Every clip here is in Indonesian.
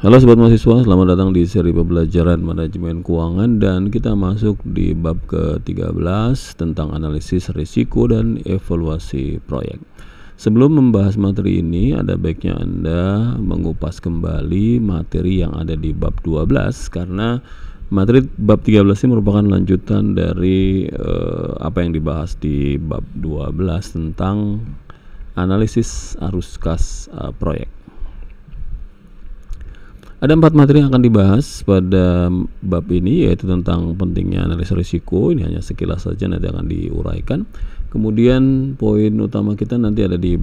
Halo sobat mahasiswa, selamat datang di seri pembelajaran manajemen keuangan dan kita masuk di bab ke-13 tentang analisis risiko dan evaluasi proyek. Sebelum membahas materi ini, ada baiknya Anda mengupas kembali materi yang ada di bab 12 karena materi bab 13 ini merupakan lanjutan dari apa yang dibahas di bab 12 tentang analisis arus kas proyek. Ada 4 materi yang akan dibahas pada bab ini, yaitu tentang pentingnya analisis risiko. Ini hanya sekilas saja, nanti akan diuraikan. Kemudian poin utama kita nanti ada di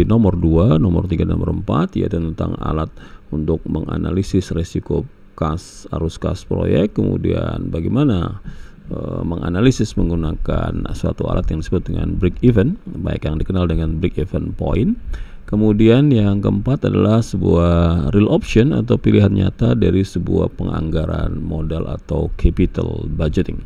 nomor 2, nomor 3, nomor 4, yaitu tentang alat untuk menganalisis risiko arus kas proyek. Kemudian bagaimana menganalisis menggunakan suatu alat yang disebut dengan break even, baik yang dikenal dengan break even point. Kemudian yang keempat adalah sebuah real option atau pilihan nyata dari sebuah penganggaran modal atau capital budgeting.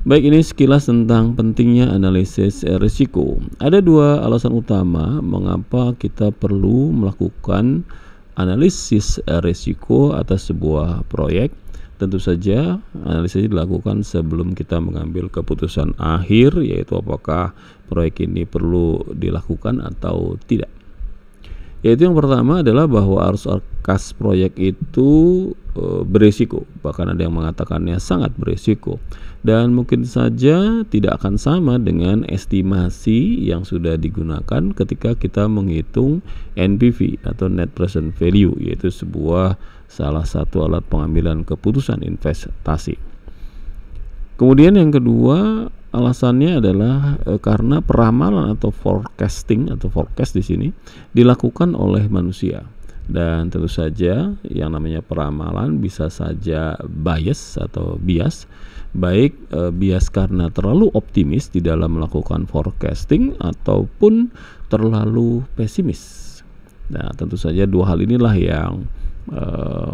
Baik, ini sekilas tentang pentingnya analisis risiko. Ada 2 alasan utama mengapa kita perlu melakukan analisis risiko atas sebuah proyek. Tentu saja analisis dilakukan sebelum kita mengambil keputusan akhir, yaitu apakah proyek ini perlu dilakukan atau tidak. Yaitu yang pertama adalah bahwa arus kas proyek itu berisiko, bahkan ada yang mengatakannya sangat berisiko, dan mungkin saja tidak akan sama dengan estimasi yang sudah digunakan ketika kita menghitung NPV atau net present value, yaitu salah satu alat pengambilan keputusan investasi. Kemudian yang kedua alasannya adalah karena peramalan atau forecast di sini dilakukan oleh manusia, dan tentu saja yang namanya peramalan bisa saja bias, baik bias karena terlalu optimis di dalam melakukan forecasting ataupun terlalu pesimis. Nah, tentu saja 2 hal inilah yang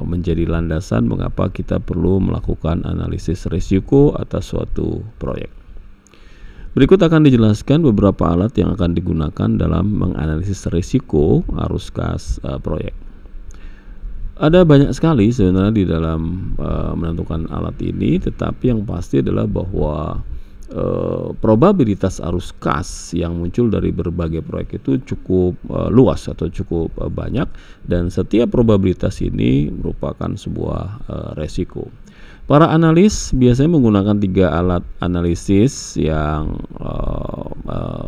menjadi landasan mengapa kita perlu melakukan analisis risiko atas suatu proyek. Berikut akan dijelaskan beberapa alat yang akan digunakan dalam menganalisis risiko arus kas proyek. Ada banyak sekali sebenarnya di dalam menentukan alat ini, tetapi yang pasti adalah bahwa probabilitas arus kas yang muncul dari berbagai proyek itu cukup luas atau cukup banyak, dan setiap probabilitas ini merupakan sebuah resiko. Para analis biasanya menggunakan 3 alat analisis yang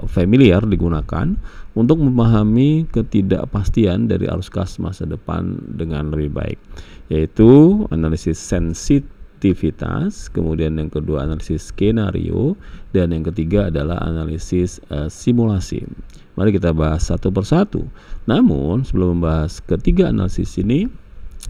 familiar digunakan untuk memahami ketidakpastian dari arus kas masa depan dengan lebih baik, yaitu analisis sensitivitas, kemudian yang kedua analisis skenario, dan yang ketiga adalah analisis simulasi. Mari kita bahas satu persatu. Namun sebelum membahas ketiga analisis ini,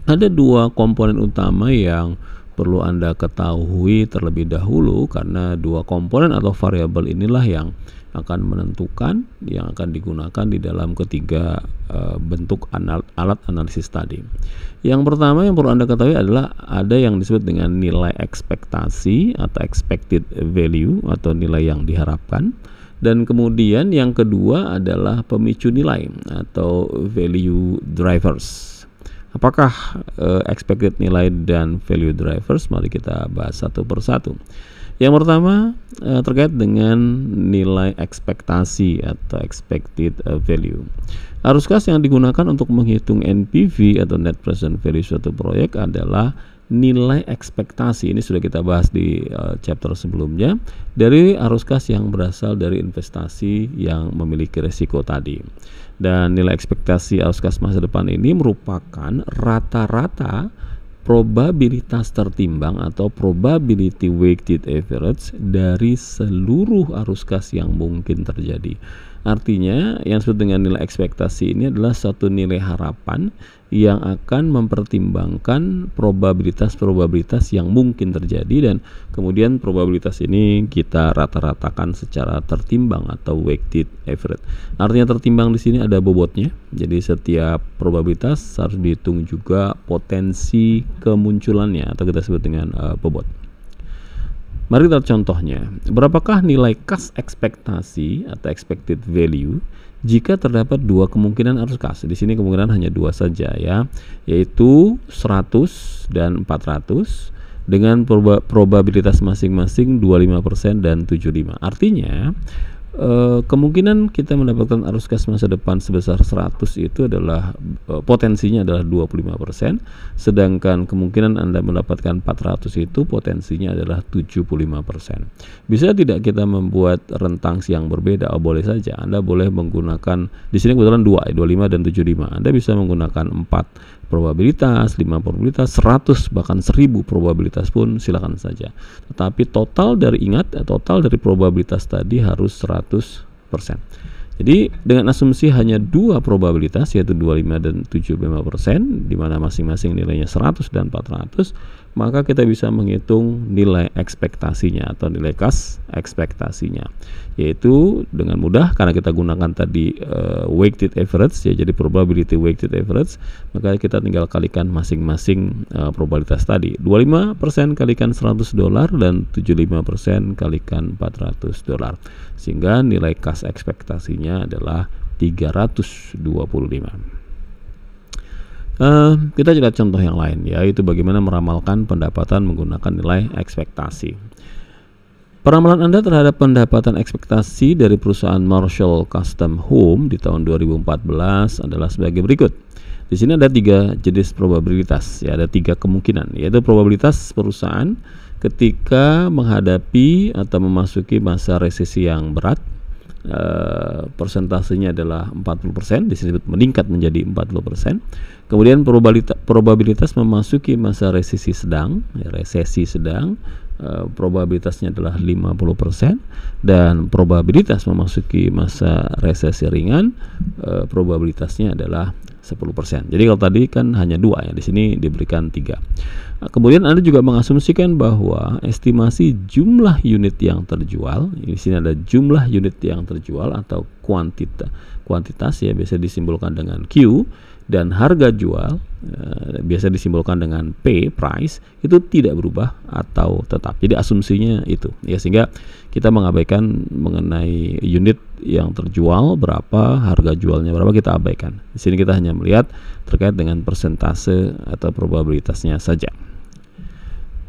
ada 2 komponen utama yang perlu Anda ketahui terlebih dahulu, karena 2 komponen atau variabel inilah yang akan menentukan yang akan digunakan di dalam ketiga bentuk alat analisis tadi. Yang pertama yang perlu Anda ketahui adalah ada yang disebut dengan nilai ekspektasi atau expected value atau nilai yang diharapkan, dan kemudian yang kedua adalah pemicu nilai atau value drivers. Apakah expected nilai dan value drivers? Mari kita bahas satu persatu. Yang pertama terkait dengan nilai ekspektasi atau expected value. Arus kas yang digunakan untuk menghitung NPV atau net present value suatu proyek adalah nilai ekspektasi. Ini sudah kita bahas di chapter sebelumnya, dari arus kas yang berasal dari investasi yang memiliki risiko tadi. Dan nilai ekspektasi arus kas masa depan ini merupakan rata-rata probabilitas tertimbang atau probability weighted average dari seluruh arus kas yang mungkin terjadi. Artinya yang disebut dengan nilai ekspektasi ini adalah suatu nilai harapan yang akan mempertimbangkan probabilitas yang mungkin terjadi, dan kemudian probabilitas ini kita rata-ratakan secara tertimbang atau weighted average. Artinya tertimbang di sini ada bobotnya. Jadi setiap probabilitas harus dihitung juga potensi kemunculannya atau kita sebut dengan bobot. Mari kita lihat contohnya. Berapakah nilai kas ekspektasi atau expected value jika terdapat dua kemungkinan arus kas? Di sini kemungkinan hanya dua saja ya, yaitu 100 dan 400 dengan probabilitas masing-masing 25% dan 75. Artinya kemungkinan kita mendapatkan arus kas masa depan sebesar 100 itu adalah potensinya adalah 25%, sedangkan kemungkinan Anda mendapatkan 400 itu potensinya adalah 75%. Bisa tidak kita membuat rentang yang berbeda? Oh, boleh saja. Anda boleh menggunakan, di sini kebetulan 2, 25 dan 75. Anda bisa menggunakan 4 probabilitas, 5 probabilitas, 100 bahkan 1000 probabilitas pun silakan saja. Tetapi total dari probabilitas tadi harus 100%. Jadi dengan asumsi hanya 2 probabilitas yaitu 25 dan 75%, di mana masing-masing nilainya 100 dan 400, maka kita bisa menghitung nilai ekspektasinya atau nilai kas ekspektasinya, yaitu dengan mudah karena kita gunakan tadi weighted average ya, jadi probability weighted average, maka kita tinggal kalikan masing-masing probabilitas tadi. 25% kalikan $100 dan 75% kalikan $400, sehingga nilai kas ekspektasinya adalah 325. Kita lihat contoh yang lain, yaitu bagaimana meramalkan pendapatan menggunakan nilai ekspektasi. Peramalan Anda terhadap pendapatan ekspektasi dari perusahaan Marshall Custom Home di tahun 2014 adalah sebagai berikut. Di sini ada 3 jenis probabilitas, ya, ada 3 kemungkinan, yaitu probabilitas perusahaan ketika menghadapi atau memasuki masa resesi yang berat. Persentasenya adalah 40%, disebut meningkat menjadi 40%. Kemudian probabilitas memasuki masa resesi sedang, probabilitasnya adalah 50%, dan probabilitas memasuki masa resesi ringan, probabilitasnya adalah 10%. Jadi kalau tadi kan hanya 2 ya, di sini diberikan 3. Kemudian Anda juga mengasumsikan bahwa estimasi jumlah unit yang terjual, di sini ada jumlah unit yang terjual atau kuantitas ya, biasa disimbolkan dengan Q, dan harga jual biasa disimbolkan dengan P, price, itu tidak berubah atau tetap. Jadi asumsinya itu ya, sehingga kita mengabaikan mengenai unit yang terjual berapa, harga jualnya berapa, kita abaikan. Di sini kita hanya melihat terkait dengan persentase atau probabilitasnya saja.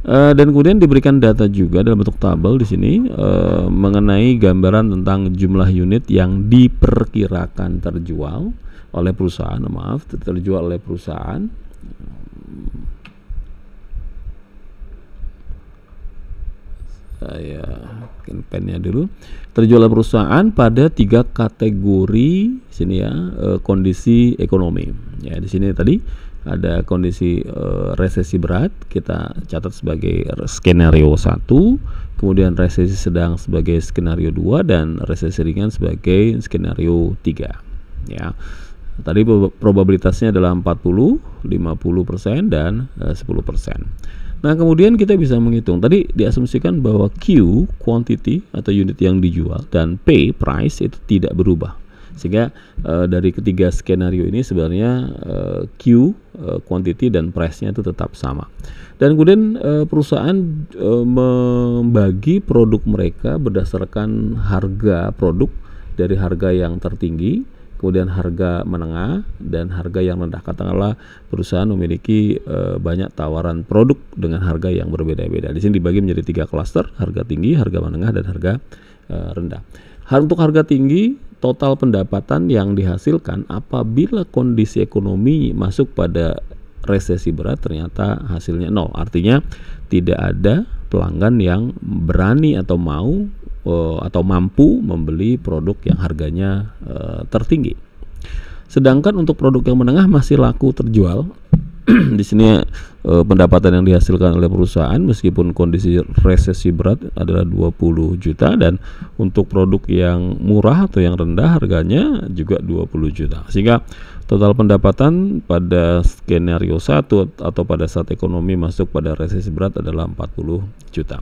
Dan kemudian diberikan data juga dalam bentuk tabel di sini mengenai gambaran tentang jumlah unit yang diperkirakan terjual oleh perusahaan, terjual oleh perusahaan. Saya bikin pennya dulu. Terjual oleh perusahaan pada 3 kategori sini ya, kondisi ekonomi. Ya, di sini tadi ada kondisi resesi berat, kita catat sebagai skenario 1, kemudian resesi sedang sebagai skenario 2, dan resesi ringan sebagai skenario 3 ya. Tadi probabilitasnya adalah 40, 50% dan 10%. Nah, kemudian kita bisa menghitung. Tadi diasumsikan bahwa Q, quantity atau unit yang dijual, dan P, price, itu tidak berubah. Sehingga dari ketiga skenario ini sebenarnya Q, quantity, dan price-nya itu tetap sama. Dan kemudian perusahaan membagi produk mereka berdasarkan harga produk, dari harga yang tertinggi, kemudian harga menengah, dan harga yang rendah. Katakanlah perusahaan memiliki banyak tawaran produk dengan harga yang berbeda-beda. Di sini dibagi menjadi 3 klaster: harga tinggi, harga menengah, dan harga rendah. Untuk harga tinggi, total pendapatan yang dihasilkan apabila kondisi ekonomi masuk pada resesi berat ternyata hasilnya 0. Artinya tidak ada pelanggan yang berani atau mau atau mampu membeli produk yang harganya tertinggi. Sedangkan untuk produk yang menengah masih laku terjual. Di sini pendapatan yang dihasilkan oleh perusahaan meskipun kondisi resesi berat adalah 20 juta, dan untuk produk yang murah atau yang rendah harganya juga 20 juta. Sehingga total pendapatan pada skenario 1 atau pada saat ekonomi masuk pada resesi berat adalah 40 juta.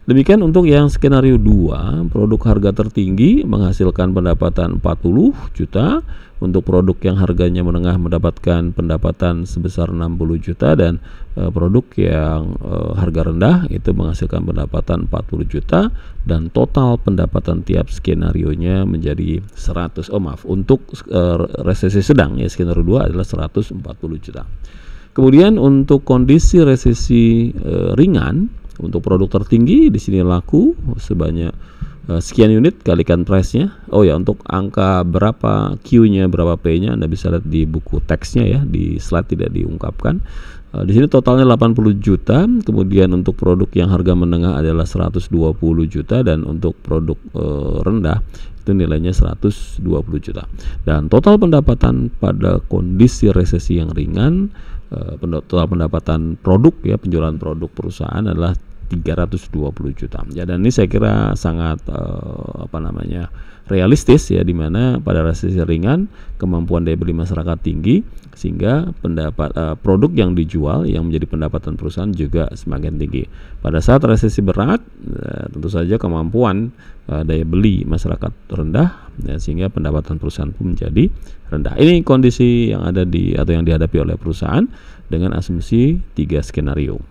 Demikian untuk yang skenario 2, produk harga tertinggi menghasilkan pendapatan 40 juta, untuk produk yang harganya menengah mendapatkan pendapatan sebesar 60 juta, dan produk yang harga rendah itu menghasilkan pendapatan 40 juta dan total pendapatan tiap skenarionya menjadi 100. Untuk resesi sedang ya skenario 2 adalah 140 juta. Kemudian untuk kondisi resesi ringan, untuk produk tertinggi di sini laku sebanyak sekian unit kalikan price-nya. Untuk angka berapa Q-nya, berapa P-nya Anda bisa lihat di buku teksnya ya, di slide tidak diungkapkan. Di sini totalnya 80 juta. Kemudian untuk produk yang harga menengah adalah 120 juta dan untuk produk rendah itu nilainya 120 juta. Dan total pendapatan pada kondisi resesi yang ringan, total pendapatan produk ya, penjualan produk perusahaan adalah 320 juta. Ya, dan ini saya kira sangat realistis ya, dimana pada resesi ringan kemampuan daya beli masyarakat tinggi sehingga produk yang dijual yang menjadi pendapatan perusahaan juga semakin tinggi. Pada saat resesi berat tentu saja kemampuan daya beli masyarakat rendah ya, sehingga pendapatan perusahaan pun menjadi rendah. Ini kondisi yang ada yang dihadapi oleh perusahaan dengan asumsi 3 skenario.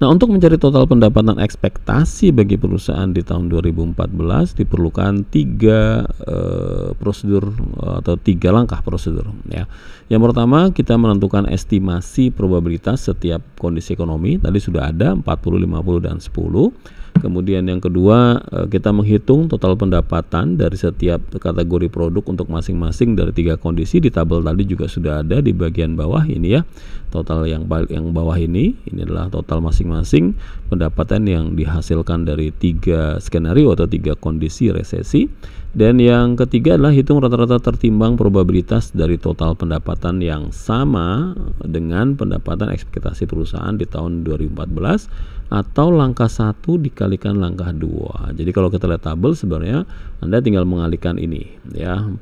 Nah, untuk mencari total pendapatan ekspektasi bagi perusahaan di tahun 2014 diperlukan 3 prosedur atau 3 langkah prosedur ya. Yang pertama, kita menentukan estimasi probabilitas setiap kondisi ekonomi. Tadi sudah ada 40, 50 dan 10. Kemudian yang kedua, kita menghitung total pendapatan dari setiap kategori produk untuk masing-masing dari 3 kondisi. Di tabel tadi juga sudah ada di bagian bawah ini ya. Total yang bawah ini adalah total masing-masing pendapatan yang dihasilkan dari 3 skenario atau 3 kondisi resesi. Dan yang ketiga adalah hitung rata-rata tertimbang probabilitas dari total pendapatan yang sama dengan pendapatan ekspektasi perusahaan di tahun 2014 atau langkah 1 dikalikan langkah 2. Jadi kalau kita lihat tabel sebenarnya Anda tinggal mengalihkan ini ya, 40%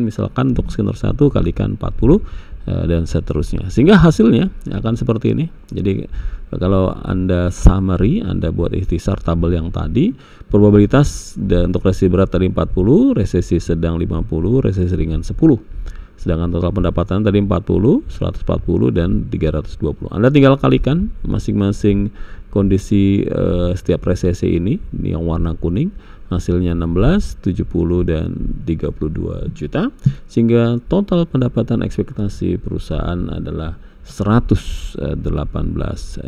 misalkan untuk skenario 1 kalikan 40 dan seterusnya, sehingga hasilnya akan seperti ini. Jadi kalau Anda summary, Anda buat ikhtisar tabel yang tadi, probabilitas untuk resesi berat tadi 40, resesi sedang 50, resesi ringan 10. Sedangkan total pendapatan tadi 40, 140 dan 320. Anda tinggal kalikan masing-masing kondisi setiap resesi ini yang warna kuning, hasilnya 16, 70 dan 32 juta, sehingga total pendapatan ekspektasi perusahaan adalah 118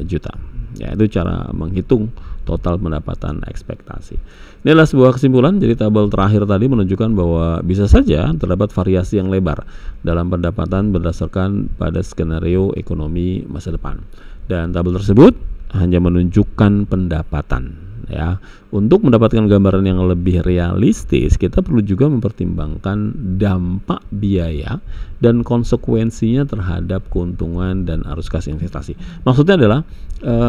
juta. Ya, itu cara menghitung total pendapatan ekspektasi. Ini adalah sebuah kesimpulan. Jadi tabel terakhir tadi menunjukkan bahwa bisa saja terdapat variasi yang lebar dalam pendapatan berdasarkan pada skenario ekonomi masa depan. Dan tabel tersebut hanya menunjukkan pendapatan. Ya, untuk mendapatkan gambaran yang lebih realistis, kita perlu juga mempertimbangkan dampak biaya dan konsekuensinya terhadap keuntungan dan arus kas investasi. Maksudnya adalah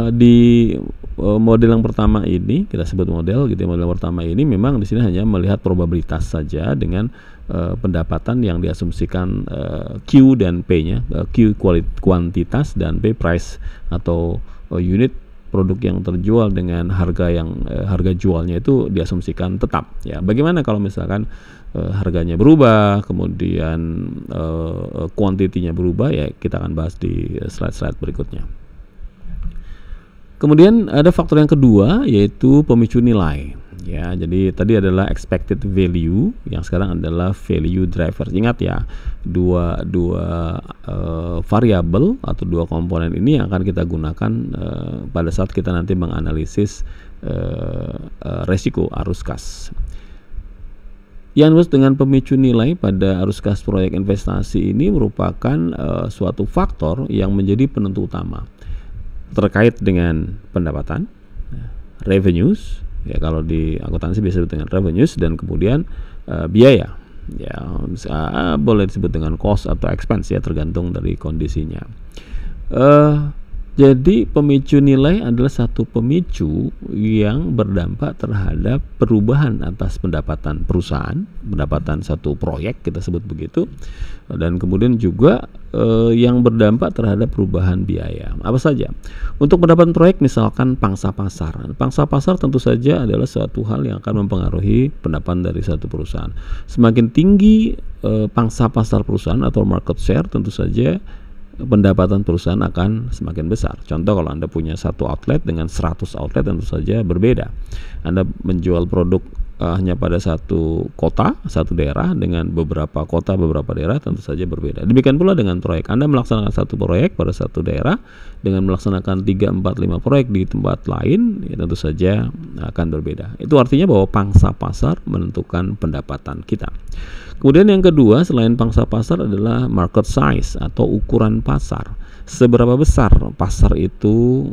di model yang pertama ini, kita sebut model gitu, model yang pertama ini memang di sini hanya melihat probabilitas saja dengan pendapatan yang diasumsikan Q dan P-nya, Q kuantitas dan P price atau unit produk yang terjual dengan harga jualnya itu diasumsikan tetap ya. Bagaimana kalau misalkan harganya berubah, kemudian kuantitinya berubah, ya kita akan bahas di slide-slide berikutnya. Kemudian ada faktor yang kedua, yaitu pemicu nilai. Ya, jadi tadi adalah expected value, yang sekarang adalah value driver. Ingat ya, dua variabel atau 2 komponen ini yang akan kita gunakan pada saat kita nanti menganalisis resiko arus kas. Yang dimaksud dengan pemicu nilai pada arus kas proyek investasi ini merupakan suatu faktor yang menjadi penentu utama terkait dengan pendapatan, revenues. Ya, kalau di akuntansi biasa disebut dengan revenues, dan kemudian biaya. Ya, boleh disebut dengan cost atau expense ya, tergantung dari kondisinya. Jadi pemicu nilai adalah satu pemicu yang berdampak terhadap perubahan atas pendapatan perusahaan, pendapatan satu proyek kita sebut begitu, dan kemudian juga yang berdampak terhadap perubahan biaya. Apa saja? Untuk pendapatan proyek misalkan pangsa pasar. Pangsa pasar tentu saja adalah suatu hal yang akan mempengaruhi pendapatan dari satu perusahaan. Semakin tinggi pangsa pasar perusahaan atau market share, tentu saja pendapatan perusahaan akan semakin besar. Contoh, kalau Anda punya satu outlet dengan 100 outlet tentu saja berbeda. Anda menjual produk hanya pada satu kota, satu daerah, dengan beberapa kota, beberapa daerah tentu saja berbeda. Demikian pula dengan proyek. Anda melaksanakan satu proyek pada satu daerah dengan melaksanakan 3, 4, 5 proyek di tempat lain, ya tentu saja akan berbeda. Itu artinya bahwa pangsa pasar menentukan pendapatan kita. Kemudian yang kedua selain pangsa pasar adalah market size atau ukuran pasar. Seberapa besar pasar itu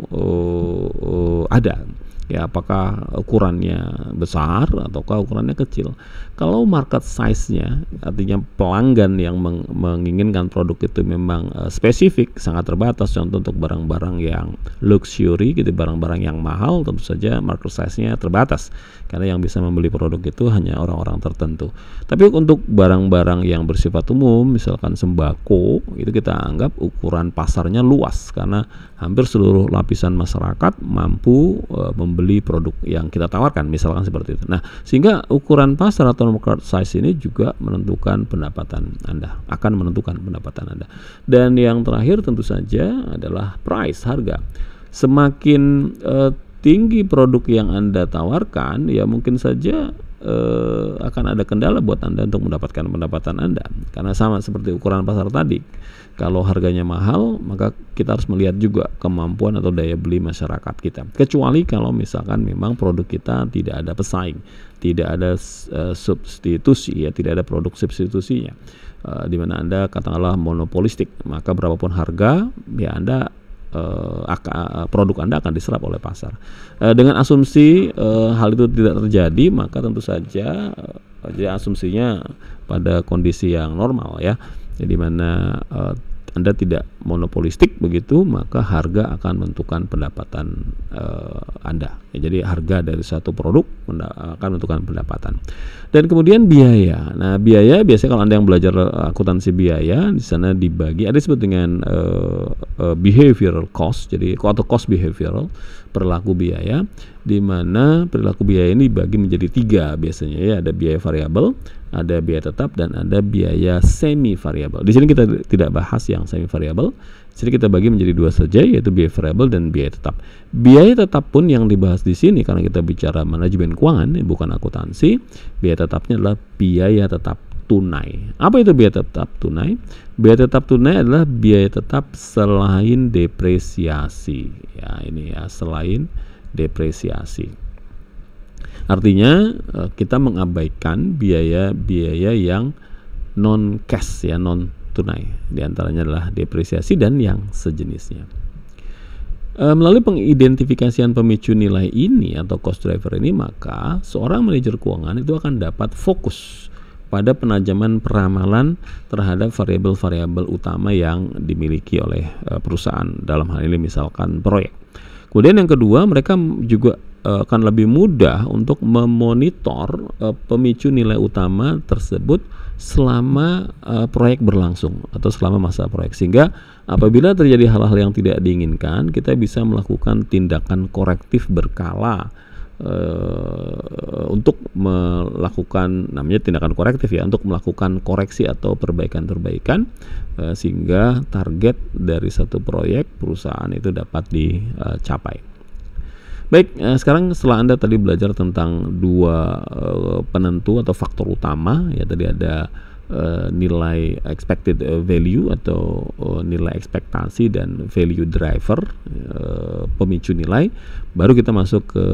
ada? Ya, apakah ukurannya besar ataukah ukurannya kecil? Kalau market size-nya, artinya pelanggan yang menginginkan produk itu memang spesifik, sangat terbatas, contoh untuk barang-barang yang luxury gitu, barang-barang yang mahal, tentu saja market size-nya terbatas karena yang bisa membeli produk itu hanya orang-orang tertentu. Tapi untuk barang-barang yang bersifat umum, misalkan sembako, itu kita anggap ukuran pasarnya luas karena hampir seluruh lapisan masyarakat mampu membeli produk yang kita tawarkan, misalkan seperti itu. Nah, sehingga ukuran pasar atau market size ini juga menentukan pendapatan Anda, akan menentukan pendapatan Anda. Dan yang terakhir tentu saja adalah price, harga. Semakin tinggi produk yang Anda tawarkan, ya mungkin saja akan ada kendala buat Anda untuk mendapatkan pendapatan Anda, karena sama seperti ukuran pasar tadi. Kalau harganya mahal, maka kita harus melihat juga kemampuan atau daya beli masyarakat kita. Kecuali kalau misalkan memang produk kita tidak ada pesaing, tidak ada substitusi, ya tidak ada produk substitusinya, di mana Anda katakanlah monopolistik, maka berapapun harga, ya Anda produk Anda akan diserap oleh pasar. Dengan asumsi hal itu tidak terjadi, maka tentu saja asumsinya pada kondisi yang normal, ya, di mana Anda tidak monopolistik begitu, maka harga akan menentukan pendapatan Anda. Ya, jadi harga dari satu produk akan menentukan pendapatan. Dan kemudian biaya. Nah, biaya biasanya kalau Anda yang belajar akuntansi biaya, di sana dibagi, ada disebut dengan behavioral cost, jadi atau cost behavioral, perilaku biaya, di mana perilaku biaya ini dibagi menjadi 3 biasanya, ya, ada biaya variabel, ada biaya tetap, dan ada biaya semi variabel. Di sini kita tidak bahas yang semi variabel. Jadi kita bagi menjadi 2 saja, yaitu biaya variabel dan biaya tetap. Biaya tetap pun yang dibahas di sini karena kita bicara manajemen keuangan, bukan akuntansi. Biaya tetapnya adalah biaya tetap tunai. Apa itu biaya tetap tunai? Biaya tetap tunai adalah biaya tetap selain depresiasi. Ya, ini ya, selain depresiasi. Artinya kita mengabaikan biaya-biaya yang non cash, ya, non tunai. Di antaranya adalah depresiasi dan yang sejenisnya. Melalui pengidentifikasian pemicu nilai ini atau cost driver ini, maka seorang manajer keuangan itu akan dapat fokus pada penajaman peramalan terhadap variabel-variabel utama yang dimiliki oleh perusahaan, dalam hal ini misalkan proyek. Kemudian yang kedua, mereka juga akan lebih mudah untuk memonitor pemicu nilai utama tersebut selama proyek berlangsung atau selama masa proyek, sehingga apabila terjadi hal-hal yang tidak diinginkan, kita bisa melakukan tindakan korektif berkala untuk melakukan, namanya tindakan korektif, ya, untuk melakukan koreksi atau perbaikan-perbaikan sehingga target dari satu proyek perusahaan itu dapat dicapai. Baik, sekarang setelah Anda tadi belajar tentang 2 penentu atau faktor utama, ya, tadi ada nilai expected value atau nilai ekspektasi dan value driver, pemicu nilai, baru kita masuk ke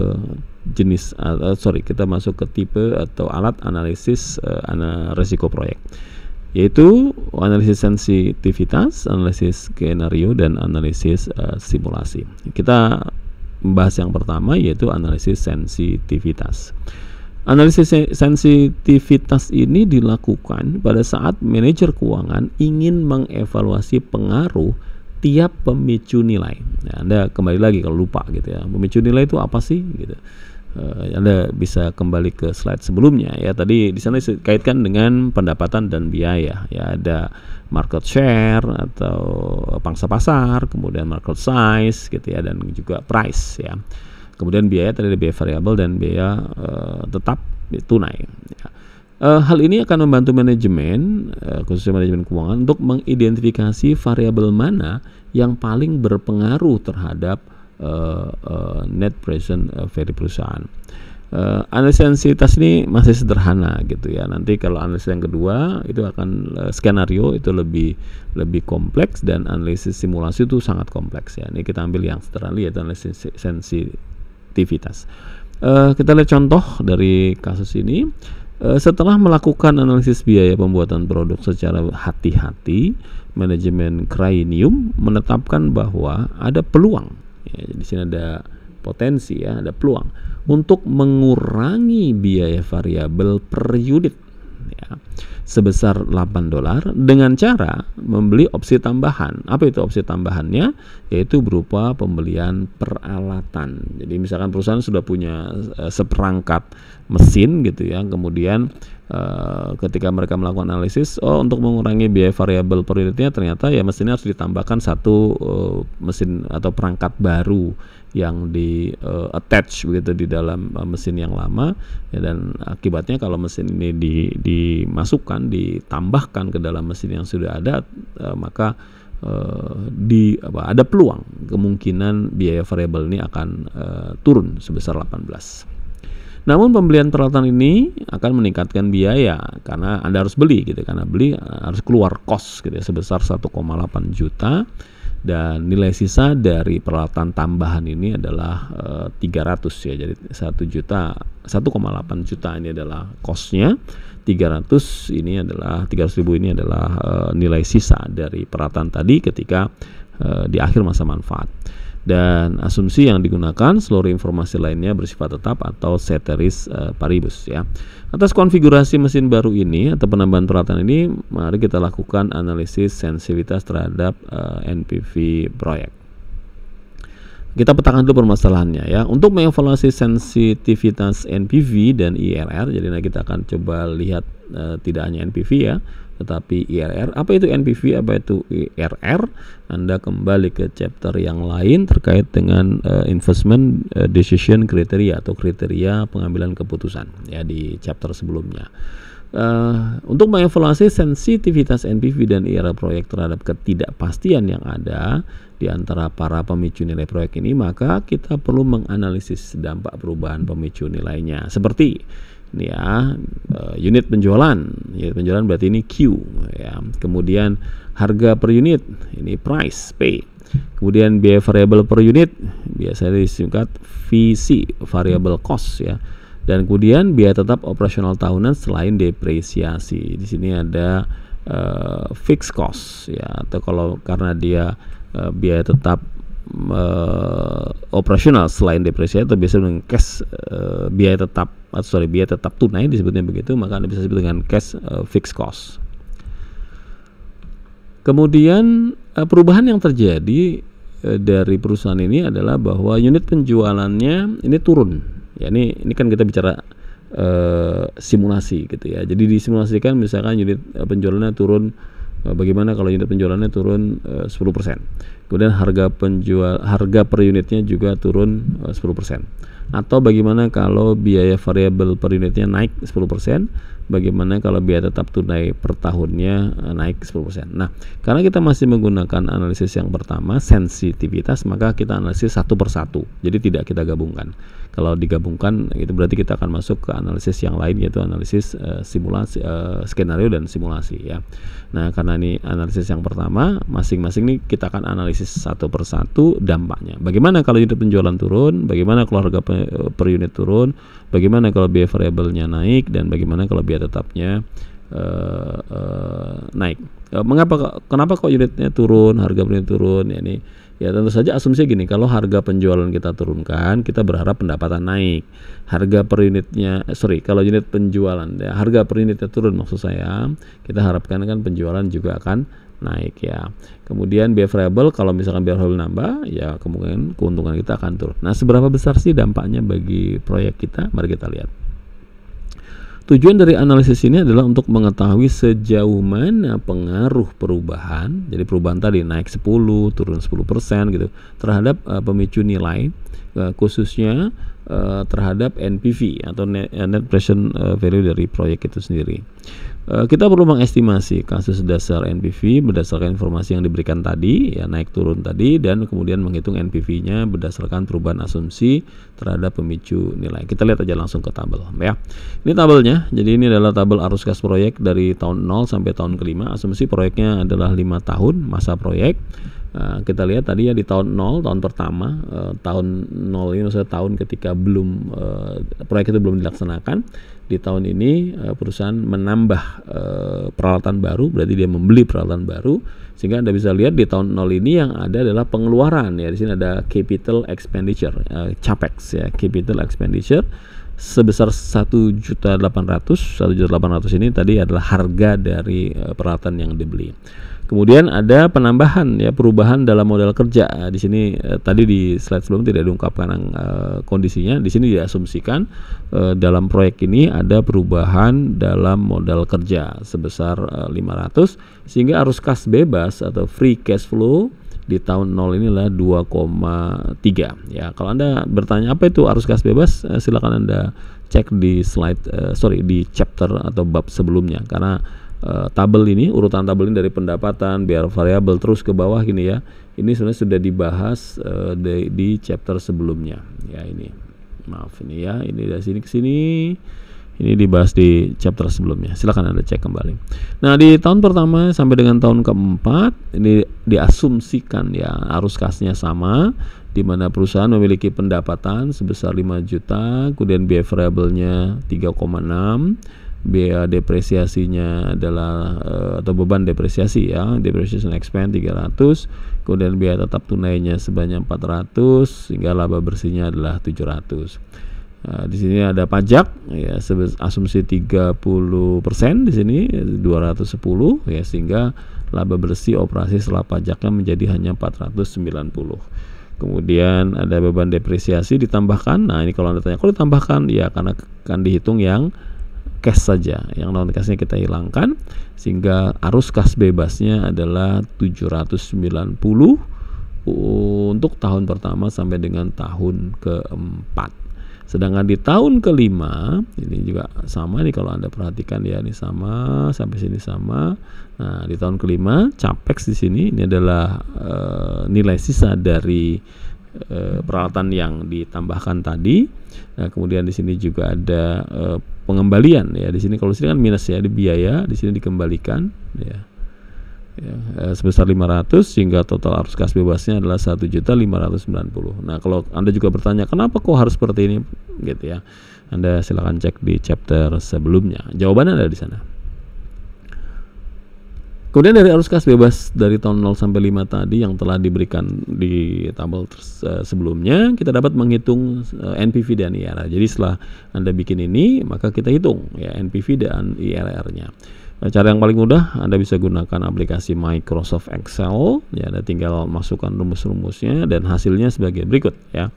kita masuk ke tipe atau alat analisis risiko proyek, yaitu analisis sensitivitas, analisis skenario, dan analisis simulasi. Kita membahas yang pertama, yaitu analisis sensitivitas. Analisis sensitivitas ini dilakukan pada saat manajer keuangan ingin mengevaluasi pengaruh tiap pemicu nilai. Nah, Anda kembali lagi kalau lupa gitu, ya, pemicu nilai itu apa sih gitu. Anda bisa kembali ke slide sebelumnya, ya. Tadi di sana dikaitkan dengan pendapatan dan biaya, ya, ada market share atau pangsa pasar, kemudian market size gitu, ya, dan juga price, ya. Kemudian biaya tadi ada biaya variabel dan biaya tetap tunai, ya. Hal ini akan membantu manajemen, khususnya manajemen keuangan, untuk mengidentifikasi variabel mana yang paling berpengaruh terhadap net present value perusahaan. Analisis sensitivitas ini masih sederhana gitu ya. Nanti kalau analisis yang kedua itu akan skenario itu lebih kompleks, dan analisis simulasi itu sangat kompleks ya. Ini kita ambil yang sederhana yaitu analisis sensitivitas. Kita lihat contoh dari kasus ini. Setelah melakukan analisis biaya pembuatan produk secara hati-hati, manajemen Crainium menetapkan bahwa ada peluang. Ya, di sini ada potensi ya, ada peluang untuk mengurangi biaya variabel per unit ya, sebesar $8 dengan cara membeli opsi tambahan. Apa itu opsi tambahannya? Yaitu berupa pembelian peralatan. Jadi misalkan perusahaan sudah punya seperangkat mesin gitu ya, kemudian ketika mereka melakukan analisis, untuk mengurangi biaya variabel per unitnya ternyata ya mesinnya harus ditambahkan satu mesin atau perangkat baru yang di attach begitu di dalam mesin yang lama ya, dan akibatnya kalau mesin ini dimasukkan, ditambahkan ke dalam mesin yang sudah ada, maka ada peluang kemungkinan biaya variabel ini akan turun sebesar 18. Namun pembelian peralatan ini akan meningkatkan biaya karena Anda harus beli gitu, karena beli harus keluar cost gitu ya, sebesar 1,8 juta, dan nilai sisa dari peralatan tambahan ini adalah 300 ya. Jadi 1,8 juta ini adalah cost-nya, 300.000 ini adalah nilai sisa dari peralatan tadi ketika di akhir masa manfaat. Dan asumsi yang digunakan seluruh informasi lainnya bersifat tetap atau ceteris paribus ya. Atas konfigurasi mesin baru ini atau penambahan peralatan ini, mari kita lakukan analisis sensitivitas terhadap NPV proyek. Kita petakan dulu permasalahannya ya. Untuk mengevaluasi sensitivitas NPV dan IRR, jadi kita akan coba lihat tidak hanya NPV ya, tetapi IRR. Apa itu NPV, apa itu IRR? Anda kembali ke chapter yang lain terkait dengan investment decision criteria atau kriteria pengambilan keputusan ya, di chapter sebelumnya. Untuk mengevaluasi sensitivitas NPV dan IRR proyek terhadap ketidakpastian yang ada di antara para pemicu nilai proyek ini, maka kita perlu menganalisis dampak perubahan pemicu nilainya. Seperti ini ya, unit penjualan. Unit penjualan berarti ini Q ya. Kemudian harga per unit, ini price, P. Kemudian biaya variabel per unit, biasanya disingkat VC, variable cost ya. Dan kemudian biaya tetap operasional tahunan selain depresiasi. Di sini ada fixed cost ya, atau kalau karena dia biaya tetap operasional selain depresiasi, atau biasa dengan cash biaya tetap tunai disebutnya begitu, maka Anda bisa sebut dengan cash fixed cost. Kemudian perubahan yang terjadi dari perusahaan ini adalah bahwa unit penjualannya ini turun. Ya, ini kan kita bicara simulasi gitu ya. Jadi disimulasikan misalkan unit penjualannya turun, bagaimana kalau unit penjualannya turun 10%. Kemudian harga per unitnya juga turun 10%. Atau bagaimana kalau biaya variabel per unitnya naik 10%, bagaimana kalau biaya tetap tunai per tahunnya naik 10%. Nah, karena kita masih menggunakan analisis yang pertama, sensitivitas, maka kita analisis satu persatu. Jadi tidak kita gabungkan. Kalau digabungkan itu berarti kita akan masuk ke analisis yang lain, yaitu analisis simulasi, skenario dan simulasi ya. Nah, karena ini analisis yang pertama, masing-masing nih kita akan analisis satu persatu dampaknya. Bagaimana kalau unit penjualan turun, bagaimana kalau harga per unit turun, bagaimana kalau biaya variabelnya naik, dan bagaimana kalau biaya tetapnya naik. Kenapa kok unitnya turun, harga per unit turun ya? Ini ya tentu saja asumsinya gini, kalau harga penjualan kita turunkan, kita berharap pendapatan naik. Harga per unitnya, kalau unit penjualan ya, harga per unitnya turun maksud saya, kita harapkan kan penjualan juga akan naik ya. Kemudian biaya variabel, kalau misalkan biaya variabel nambah, ya kemungkinan keuntungan kita akan turun. Nah, seberapa besar sih dampaknya bagi proyek kita? Mari kita lihat. Tujuan dari analisis ini adalah untuk mengetahui sejauh mana pengaruh perubahan, jadi perubahan tadi naik 10, turun 10% gitu, terhadap pemicu nilai, khususnya terhadap NPV atau net present value dari proyek itu sendiri. Kita perlu mengestimasi kasus dasar NPV berdasarkan informasi yang diberikan tadi, ya naik turun tadi, dan kemudian menghitung NPV-nya berdasarkan perubahan asumsi terhadap pemicu nilai. Kita lihat aja langsung ke tabel, ya. Ini tabelnya. Jadi ini adalah tabel arus kas proyek dari tahun 0 sampai tahun kelima. Asumsi proyeknya adalah 5 tahun masa proyek. Kita lihat tadi ya di tahun 0, tahun pertama, tahun 0 ini maksudnya tahun ketika belum proyek itu belum dilaksanakan. Di tahun ini perusahaan menambah peralatan baru, berarti dia membeli peralatan baru, sehingga Anda bisa lihat di tahun 0 ini yang ada adalah pengeluaran, ya. Di sini ada capital expenditure, capex, ya, capital expenditure sebesar 1.800.000. 1.800.000 ini tadi adalah harga dari peralatan yang dibeli. Kemudian ada penambahan, ya, perubahan dalam modal kerja. Di sini tadi di slide sebelum tidak diungkapkan kondisinya. Di sini diasumsikan dalam proyek ini ada perubahan dalam modal kerja sebesar 500, sehingga arus kas bebas atau free cash flow di tahun 0 ini adalah 2,3. Ya, kalau Anda bertanya apa itu arus kas bebas, silakan Anda cek di di chapter atau bab sebelumnya, karena tabel ini, urutan tabel ini dari pendapatan, biaya variabel terus ke bawah gini ya. Ini sebenarnya sudah dibahas di chapter sebelumnya. Ya ini, maaf ini ya, ini dari sini ke sini. Ini dibahas di chapter sebelumnya. Silakan Anda cek kembali. Nah, di tahun pertama sampai dengan tahun keempat ini diasumsikan ya arus kasnya sama, di mana perusahaan memiliki pendapatan sebesar 5 juta, kemudian biaya variabelnya 3,6. Biaya depresiasinya adalah atau beban depresiasi ya, depreciation expense 300, kemudian biaya tetap tunainya sebanyak 400, sehingga laba bersihnya adalah 700. Di sini ada pajak ya, asumsi 30%, di sini 210 ya, sehingga laba bersih operasi setelah pajaknya menjadi hanya 490. Kemudian ada beban depresiasi ditambahkan. Nah, ini kalau Anda tanya kok ditambahkan, ya karena akan dihitung yang cash saja, yang non cashnya kita hilangkan, sehingga arus kas bebasnya adalah 790 untuk tahun pertama sampai dengan tahun keempat. Sedangkan di tahun kelima ini juga sama nih, kalau Anda perhatikan ya, ini sama sampai sini sama. Nah, di tahun kelima capex di sini ini adalah nilai sisa dari peralatan yang ditambahkan tadi. Nah, kemudian di sini juga ada pengembalian ya. Di sini kalau di sini kan minus ya, di biaya, di sini dikembalikan ya. Sebesar 500, sehingga total arus kas bebasnya adalah 1.590.000. Nah, kalau Anda juga bertanya kenapa kok harus seperti ini gitu ya, Anda silakan cek di chapter sebelumnya. Jawabannya ada di sana. Kemudian dari arus kas bebas dari tahun 0 sampai 5 tadi yang telah diberikan di tabel sebelumnya, kita dapat menghitung NPV dan IRR. Jadi setelah Anda bikin ini, maka kita hitung ya NPV dan IRR-nya. Cara yang paling mudah, Anda bisa gunakan aplikasi Microsoft Excel ya, Anda tinggal masukkan rumus-rumusnya dan hasilnya sebagai berikut ya.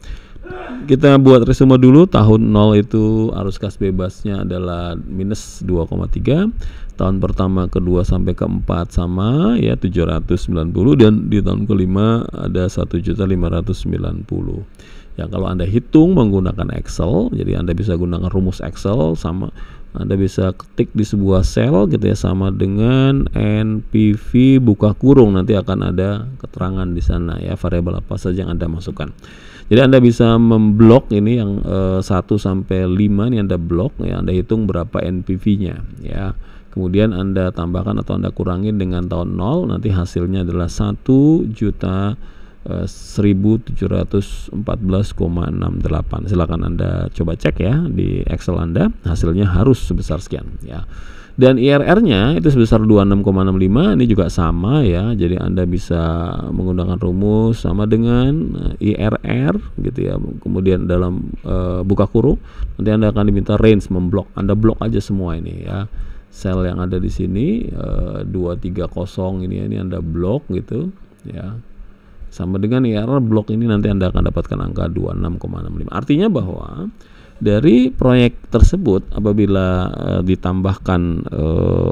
Kita buat resume dulu. Tahun 0 itu arus kas bebasnya adalah minus 2,3. Tahun pertama, kedua sampai keempat sama ya 790, dan di tahun kelima ada 1.590. Ya, kalau Anda hitung menggunakan Excel, jadi Anda bisa gunakan rumus Excel, sama Anda bisa ketik di sebuah sel gitu ya, sama dengan NPV buka kurung, nanti akan ada keterangan di sana ya, variabel apa saja yang Anda masukkan. Jadi Anda bisa memblok ini yang 1 sampai 5 ini Anda blok ya, Anda hitung berapa NPV-nya ya. Kemudian Anda tambahkan atau Anda kurangi dengan tahun 0, nanti hasilnya adalah 1.714,68. Silakan Anda coba cek ya di Excel Anda, hasilnya harus sebesar sekian ya. Dan IRR-nya itu sebesar 26,65, ini juga sama ya. Jadi Anda bisa menggunakan rumus sama dengan IRR gitu ya. Kemudian dalam buka kurung nanti Anda akan diminta range, memblok. Anda blok aja semua ini ya. Sel yang ada di sini 230 ini Anda blok gitu ya. Sama dengan IRR blok ini, nanti Anda akan dapatkan angka 26,65. Artinya bahwa Dari proyek tersebut apabila ditambahkan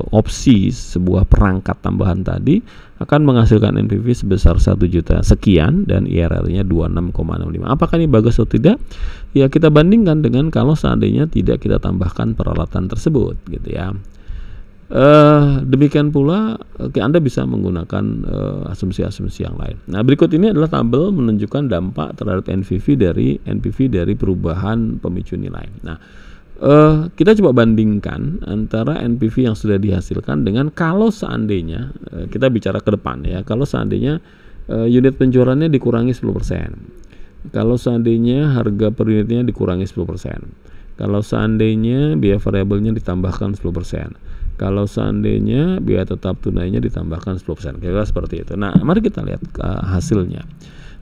opsi sebuah perangkat tambahan tadi akan menghasilkan NPV sebesar 1 juta sekian dan IRR-nya 26,65. Apakah ini bagus atau tidak? Ya kita bandingkan dengan kalau seandainya tidak kita tambahkan peralatan tersebut gitu ya. Demikian pula Anda bisa menggunakan asumsi-asumsi yang lain. Nah, berikut ini adalah tabel menunjukkan dampak terhadap NPV dari perubahan pemicu nilai. Nah, kita coba bandingkan antara NPV yang sudah dihasilkan dengan kalau seandainya kita bicara ke depan ya, kalau seandainya unit penjualannya dikurangi 10%. Kalau seandainya harga per unitnya dikurangi 10%. Kalau seandainya biaya variabelnya ditambahkan 10%. Kalau seandainya biaya tetap tunainya ditambahkan 10%, kira-kira seperti itu. Nah, mari kita lihat hasilnya.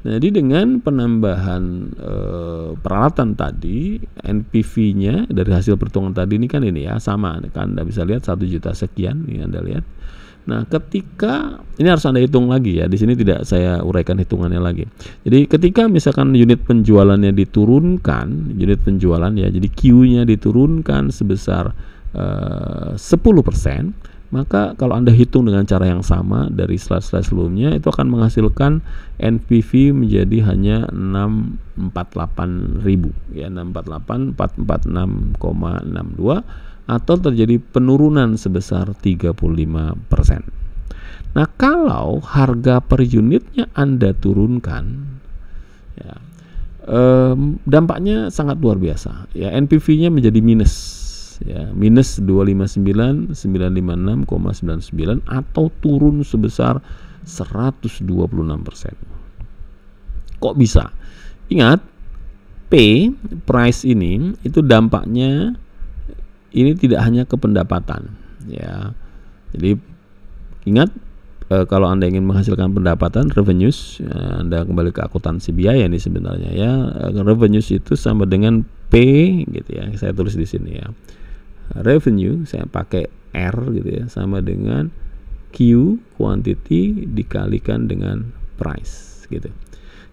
Nah, jadi dengan penambahan peralatan tadi, NPV-nya dari hasil perhitungan tadi ini kan ini ya sama, kan Anda bisa lihat 1 juta sekian, ini Anda lihat. Nah, ketika ini harus Anda hitung lagi ya, di sini tidak saya uraikan hitungannya lagi. Jadi ketika misalkan unit penjualannya diturunkan, unit penjualan ya, jadi Q-nya diturunkan sebesar 10%, maka kalau Anda hitung dengan cara yang sama dari slide-slide sebelumnya, itu akan menghasilkan NPV menjadi hanya 648.000 ya, 648.446,62 atau terjadi penurunan sebesar 35%. Nah, kalau harga per unitnya Anda turunkan ya, dampaknya sangat luar biasa ya, NPV-nya menjadi minus ya, minus 259.956,99 atau turun sebesar 126%. Kok bisa? Ingat, price ini itu dampaknya ini tidak hanya ke pendapatan ya. Jadi ingat, kalau Anda ingin menghasilkan pendapatan revenues, Anda kembali ke akuntansi biaya ini sebenarnya ya. Revenues itu sama dengan P gitu ya. Saya tulis di sini ya. Revenue saya pakai R gitu ya, sama dengan Q quantity dikalikan dengan price gitu.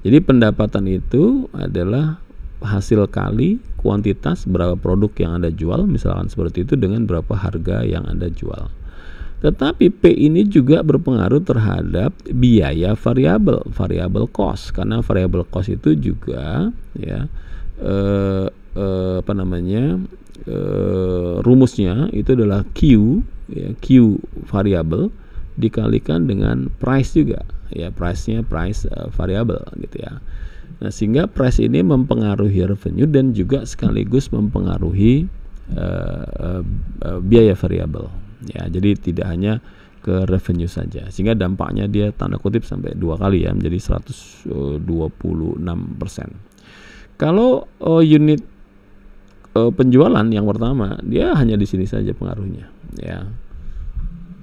Jadi pendapatan itu adalah hasil kali kuantitas berapa produk yang Anda jual, misalkan seperti itu, dengan berapa harga yang Anda jual. Tetapi P ini juga berpengaruh terhadap biaya variabel cost, karena variable cost itu juga ya rumusnya itu adalah Q ya, Q variabel dikalikan dengan price juga ya, price-nya price variabel gitu ya. Nah, sehingga price ini mempengaruhi revenue dan juga sekaligus mempengaruhi biaya variabel ya. Jadi tidak hanya ke revenue saja, sehingga dampaknya dia tanda kutip sampai 2 kali ya, menjadi 126%. Kalau unit penjualan yang pertama, dia hanya di sini saja pengaruhnya ya.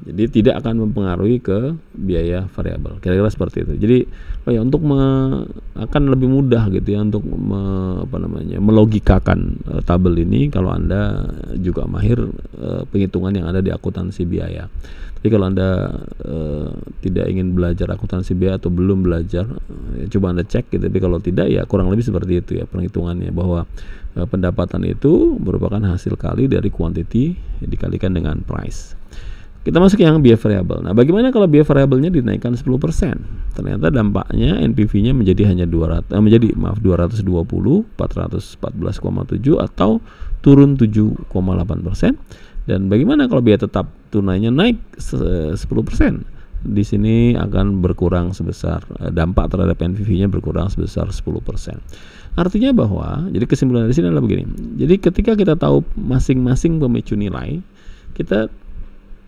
Jadi tidak akan mempengaruhi ke biaya variabel. Kira-kira seperti itu. Jadi untuk akan lebih mudah gitu ya untuk melogikakan tabel ini kalau Anda juga mahir penghitungan yang ada di akuntansi biaya. Jadi kalau Anda tidak ingin belajar akuntansi biaya atau belum belajar, coba Anda cek gitu. Tapi kalau tidak ya kurang lebih seperti itu ya perhitungannya, bahwa pendapatan itu merupakan hasil kali dari quantity dikalikan dengan price. Kita masuk yang biaya variabel. Nah, bagaimana kalau biaya variabelnya dinaikkan 10%? Ternyata dampaknya NPV-nya menjadi hanya 220, 414,7 atau turun 7,8%. Dan bagaimana kalau biaya tetap tunainya naik 10%? Di sini akan berkurang sebesar, dampak terhadap NPV-nya berkurang sebesar 10%. Artinya bahwa, jadi kesimpulan di sini adalah begini. Jadi ketika kita tahu masing-masing pemicu nilai, kita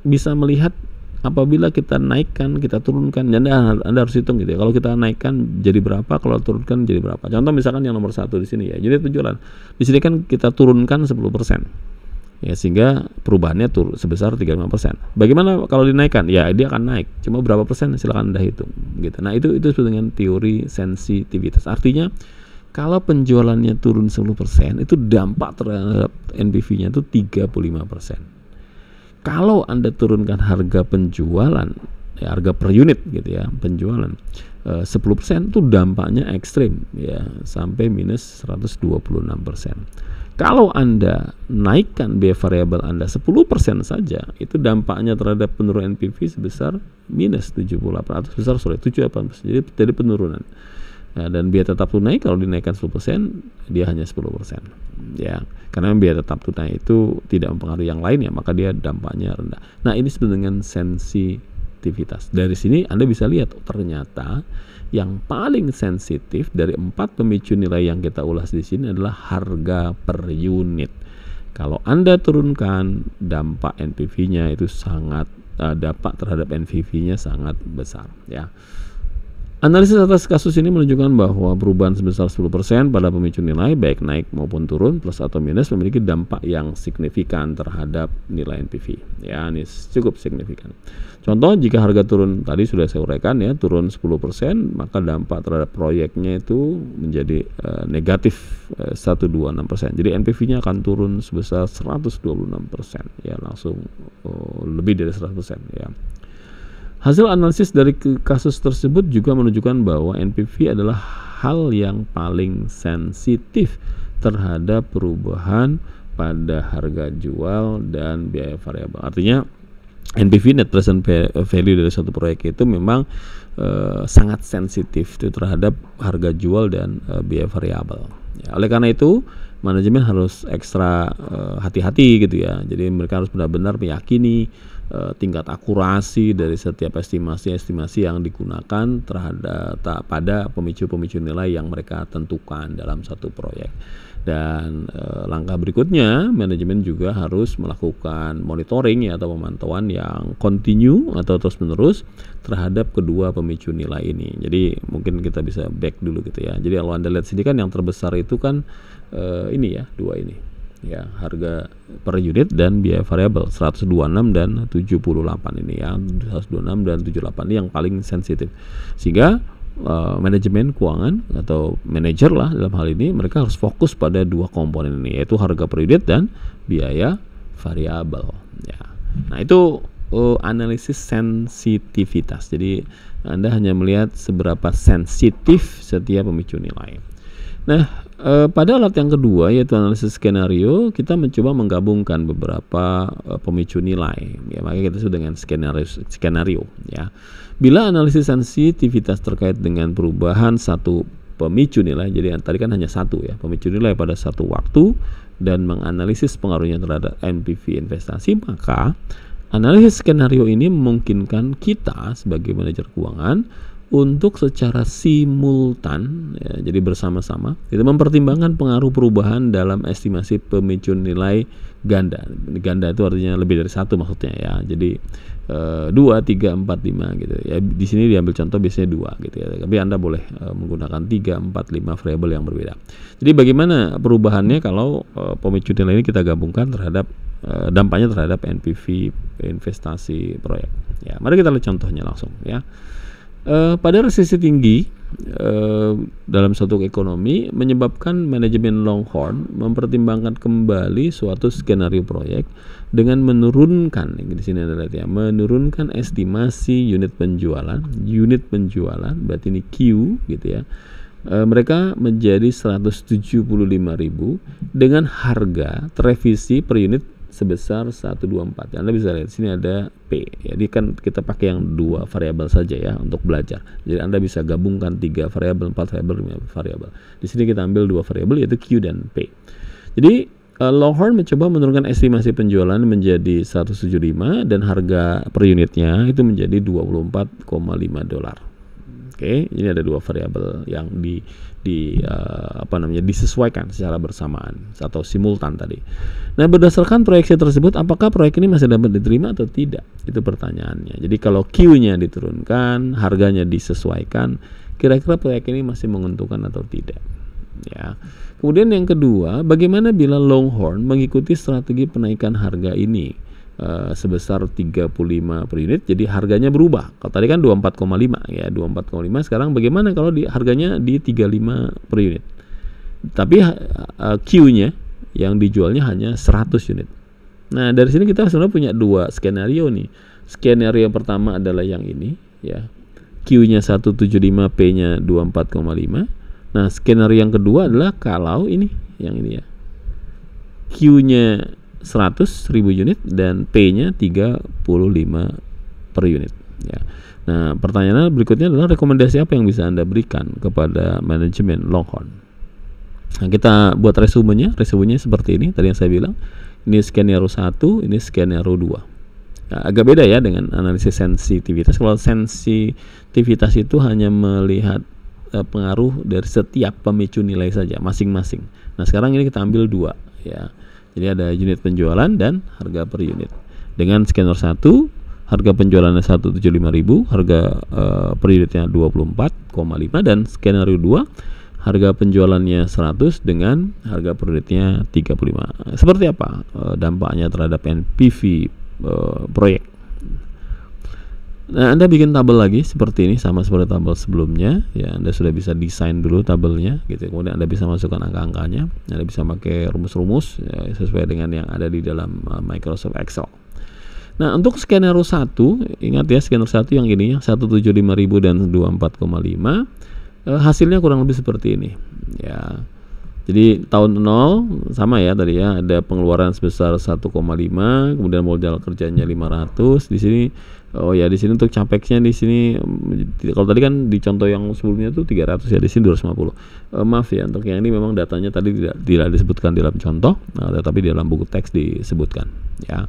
bisa melihat apabila kita naikkan, kita turunkan. Anda harus hitung gitu ya. Kalau kita naikkan jadi berapa, kalau turunkan jadi berapa. Contoh misalkan yang nomor 1 di sini ya, unit penjualan. Di sini kan kita turunkan 10%. Ya, sehingga perubahannya sebesar 35%. Bagaimana kalau dinaikkan? Ya, dia akan naik. Cuma berapa persen silakan Anda hitung gitu. Nah, itu disebut dengan teori sensitivitas. Artinya kalau penjualannya turun 10%, itu dampak terhadap NPV-nya itu 35%. Kalau Anda turunkan harga penjualan, ya, harga per unit gitu ya, penjualan 10%, itu dampaknya ekstrim ya, sampai minus 126%. Kalau Anda naikkan biaya variabel Anda 10% saja, itu dampaknya terhadap penurunan NPV sebesar minus 78 atau sebesar 78%. Jadi penurunan. Nah, dan biaya tetap tunai kalau dinaikkan 10%, dia hanya 10%. Ya, karena biaya tetap tunai itu tidak mempengaruhi yang lain ya, maka dia dampaknya rendah. Nah, ini disebut dengan sensitivitas. Dari sini Anda bisa lihat ternyata yang paling sensitif dari 4 pemicu nilai yang kita ulas di sini adalah harga per unit. Kalau Anda turunkan, dampak NPV-nya itu sangat dampak terhadap NPV-nya sangat besar ya. Analisis atas kasus ini menunjukkan bahwa perubahan sebesar 10% pada pemicu nilai baik naik maupun turun plus atau minus memiliki dampak yang signifikan terhadap nilai NPV. Ya, ini cukup signifikan. Contoh, jika harga turun tadi sudah saya uraikan ya, turun 10%, maka dampak terhadap proyeknya itu menjadi negatif 126%. Jadi NPV-nya akan turun sebesar 126%. Ya, langsung lebih dari 100% ya. Hasil analisis dari kasus tersebut juga menunjukkan bahwa NPV adalah hal yang paling sensitif terhadap perubahan pada harga jual dan biaya variabel. Artinya NPV, net present value dari satu proyek itu memang sangat sensitif terhadap harga jual dan biaya variabel. Ya, oleh karena itu manajemen harus ekstra hati-hati gitu ya. Jadi mereka harus benar-benar meyakini tingkat akurasi dari setiap estimasi yang digunakan terhadap pada pemicu-pemicu nilai yang mereka tentukan dalam satu proyek. Dan langkah berikutnya, manajemen juga harus melakukan monitoring ya, atau pemantauan yang continue atau terus-menerus terhadap kedua pemicu nilai ini. Jadi mungkin kita bisa back dulu gitu ya. Jadi kalau Anda lihat sini kan yang terbesar itu kan ini ya, dua ini. Ya, harga per unit dan biaya variabel 126 dan 78 ini ya. 126 dan 78 ini yang paling sensitif. Sehingga manajemen keuangan atau manajer lah dalam hal ini, mereka harus fokus pada dua komponen ini, yaitu harga per unit dan biaya variabel ya. Nah, itu analisis sensitivitas. Jadi Anda hanya melihat seberapa sensitif setiap pemicu nilai. Nah, pada alat yang kedua yaitu analisis skenario, kita mencoba menggabungkan beberapa pemicu nilai. Ya, makanya kita sebut dengan skenario ya. Bila analisis sensitivitas terkait dengan perubahan satu pemicu nilai, jadi tadi kan hanya satu ya, pemicu nilai pada satu waktu dan menganalisis pengaruhnya terhadap NPV investasi, maka analisis skenario ini memungkinkan kita sebagai manajer keuangan untuk secara simultan ya, jadi bersama-sama kita mempertimbangkan pengaruh perubahan dalam estimasi pemicu nilai ganda. Ganda itu artinya lebih dari satu maksudnya ya. Jadi 2, 3, 4, 5 gitu ya. Di sini diambil contoh biasanya 2 gitu ya. Tapi Anda boleh menggunakan 3, 4, 5 variabel yang berbeda. Jadi bagaimana perubahannya kalau pemicu nilai ini kita gabungkan terhadap dampaknya terhadap NPV investasi proyek. Ya, mari kita lihat contohnya langsung ya. Pada resesi tinggi dalam suatu ekonomi menyebabkan manajemen Longhorn mempertimbangkan kembali suatu skenario proyek dengan menurunkan, di sini adalah ya, menurunkan estimasi unit penjualan berarti ini Q gitu ya. Mereka menjadi 175.000 dengan harga terrevisi per unit sebesar 124. Anda bisa lihat sini ada P. Jadi kan kita pakai yang 2 variabel saja ya untuk belajar. Jadi Anda bisa gabungkan 3 variabel, 4 variabel, 5 variabel. Di sini kita ambil 2 variabel yaitu Q dan P. Jadi Longhorn mencoba menurunkan estimasi penjualan menjadi 175 dan harga per unitnya itu menjadi $24,5. Oke, ini ada 2 variabel yang disesuaikan secara bersamaan atau simultan tadi. Nah, berdasarkan proyeksi tersebut, apakah proyek ini masih dapat diterima atau tidak? Itu pertanyaannya. Jadi kalau Q-nya diturunkan, harganya disesuaikan, kira-kira proyek ini masih menguntungkan atau tidak? Ya. Kemudian yang kedua, bagaimana bila Longhorn mengikuti strategi penaikan harga ini sebesar 35 per unit, jadi harganya berubah. Kalau tadi kan 24,5 ya, 24,5, sekarang bagaimana kalau harganya di 35 per unit? Tapi Q-nya yang dijualnya hanya 100 unit. Nah, dari sini kita sebenarnya punya 2 skenario nih. Skenario yang pertama adalah yang ini ya. Q-nya 175, P-nya 24,5. Nah, skenario yang kedua adalah kalau ini, yang ini ya. Q-nya 100.000 unit dan P-nya 35 per unit ya. Nah, pertanyaan berikutnya adalah rekomendasi apa yang bisa Anda berikan kepada manajemen Longhorn. Nah, kita buat resumenya seperti ini tadi yang saya bilang. Ini skenario 1, ini skenario 2. Nah, agak beda ya dengan analisis sensitivitas. Kalau sensitivitas itu hanya melihat pengaruh dari setiap pemicu nilai saja masing-masing. Nah, sekarang ini kita ambil 2 ya. Jadi ada unit penjualan dan harga per unit. Dengan skenario 1, harga penjualannya 175.000, harga per unitnya 24,5, dan skenario 2 harga penjualannya 100 dengan harga per unitnya 35. Seperti apa dampaknya terhadap NPV proyek? Nah, Anda bikin tabel lagi seperti ini, sama seperti tabel sebelumnya ya. Anda sudah bisa desain dulu tabelnya gitu. Kemudian Anda bisa masukkan angka-angkanya. Anda bisa pakai rumus-rumus ya, sesuai dengan yang ada di dalam Microsoft Excel. Nah, untuk skenario 1, ingat ya, skenario 1 yang ini ya, 175.000 dan 24,5, hasilnya kurang lebih seperti ini ya. Jadi tahun 0 sama ya tadi ya, ada pengeluaran sebesar 1,5, kemudian modal kerjanya 500. Di sini di sini untuk capexnya di sini, kalau tadi kan di contoh yang sebelumnya tuh 300 ya, di sini 250. Maaf ya, untuk yang ini memang datanya tadi tidak disebutkan dalam contoh, tetapi di dalam buku teks disebutkan ya.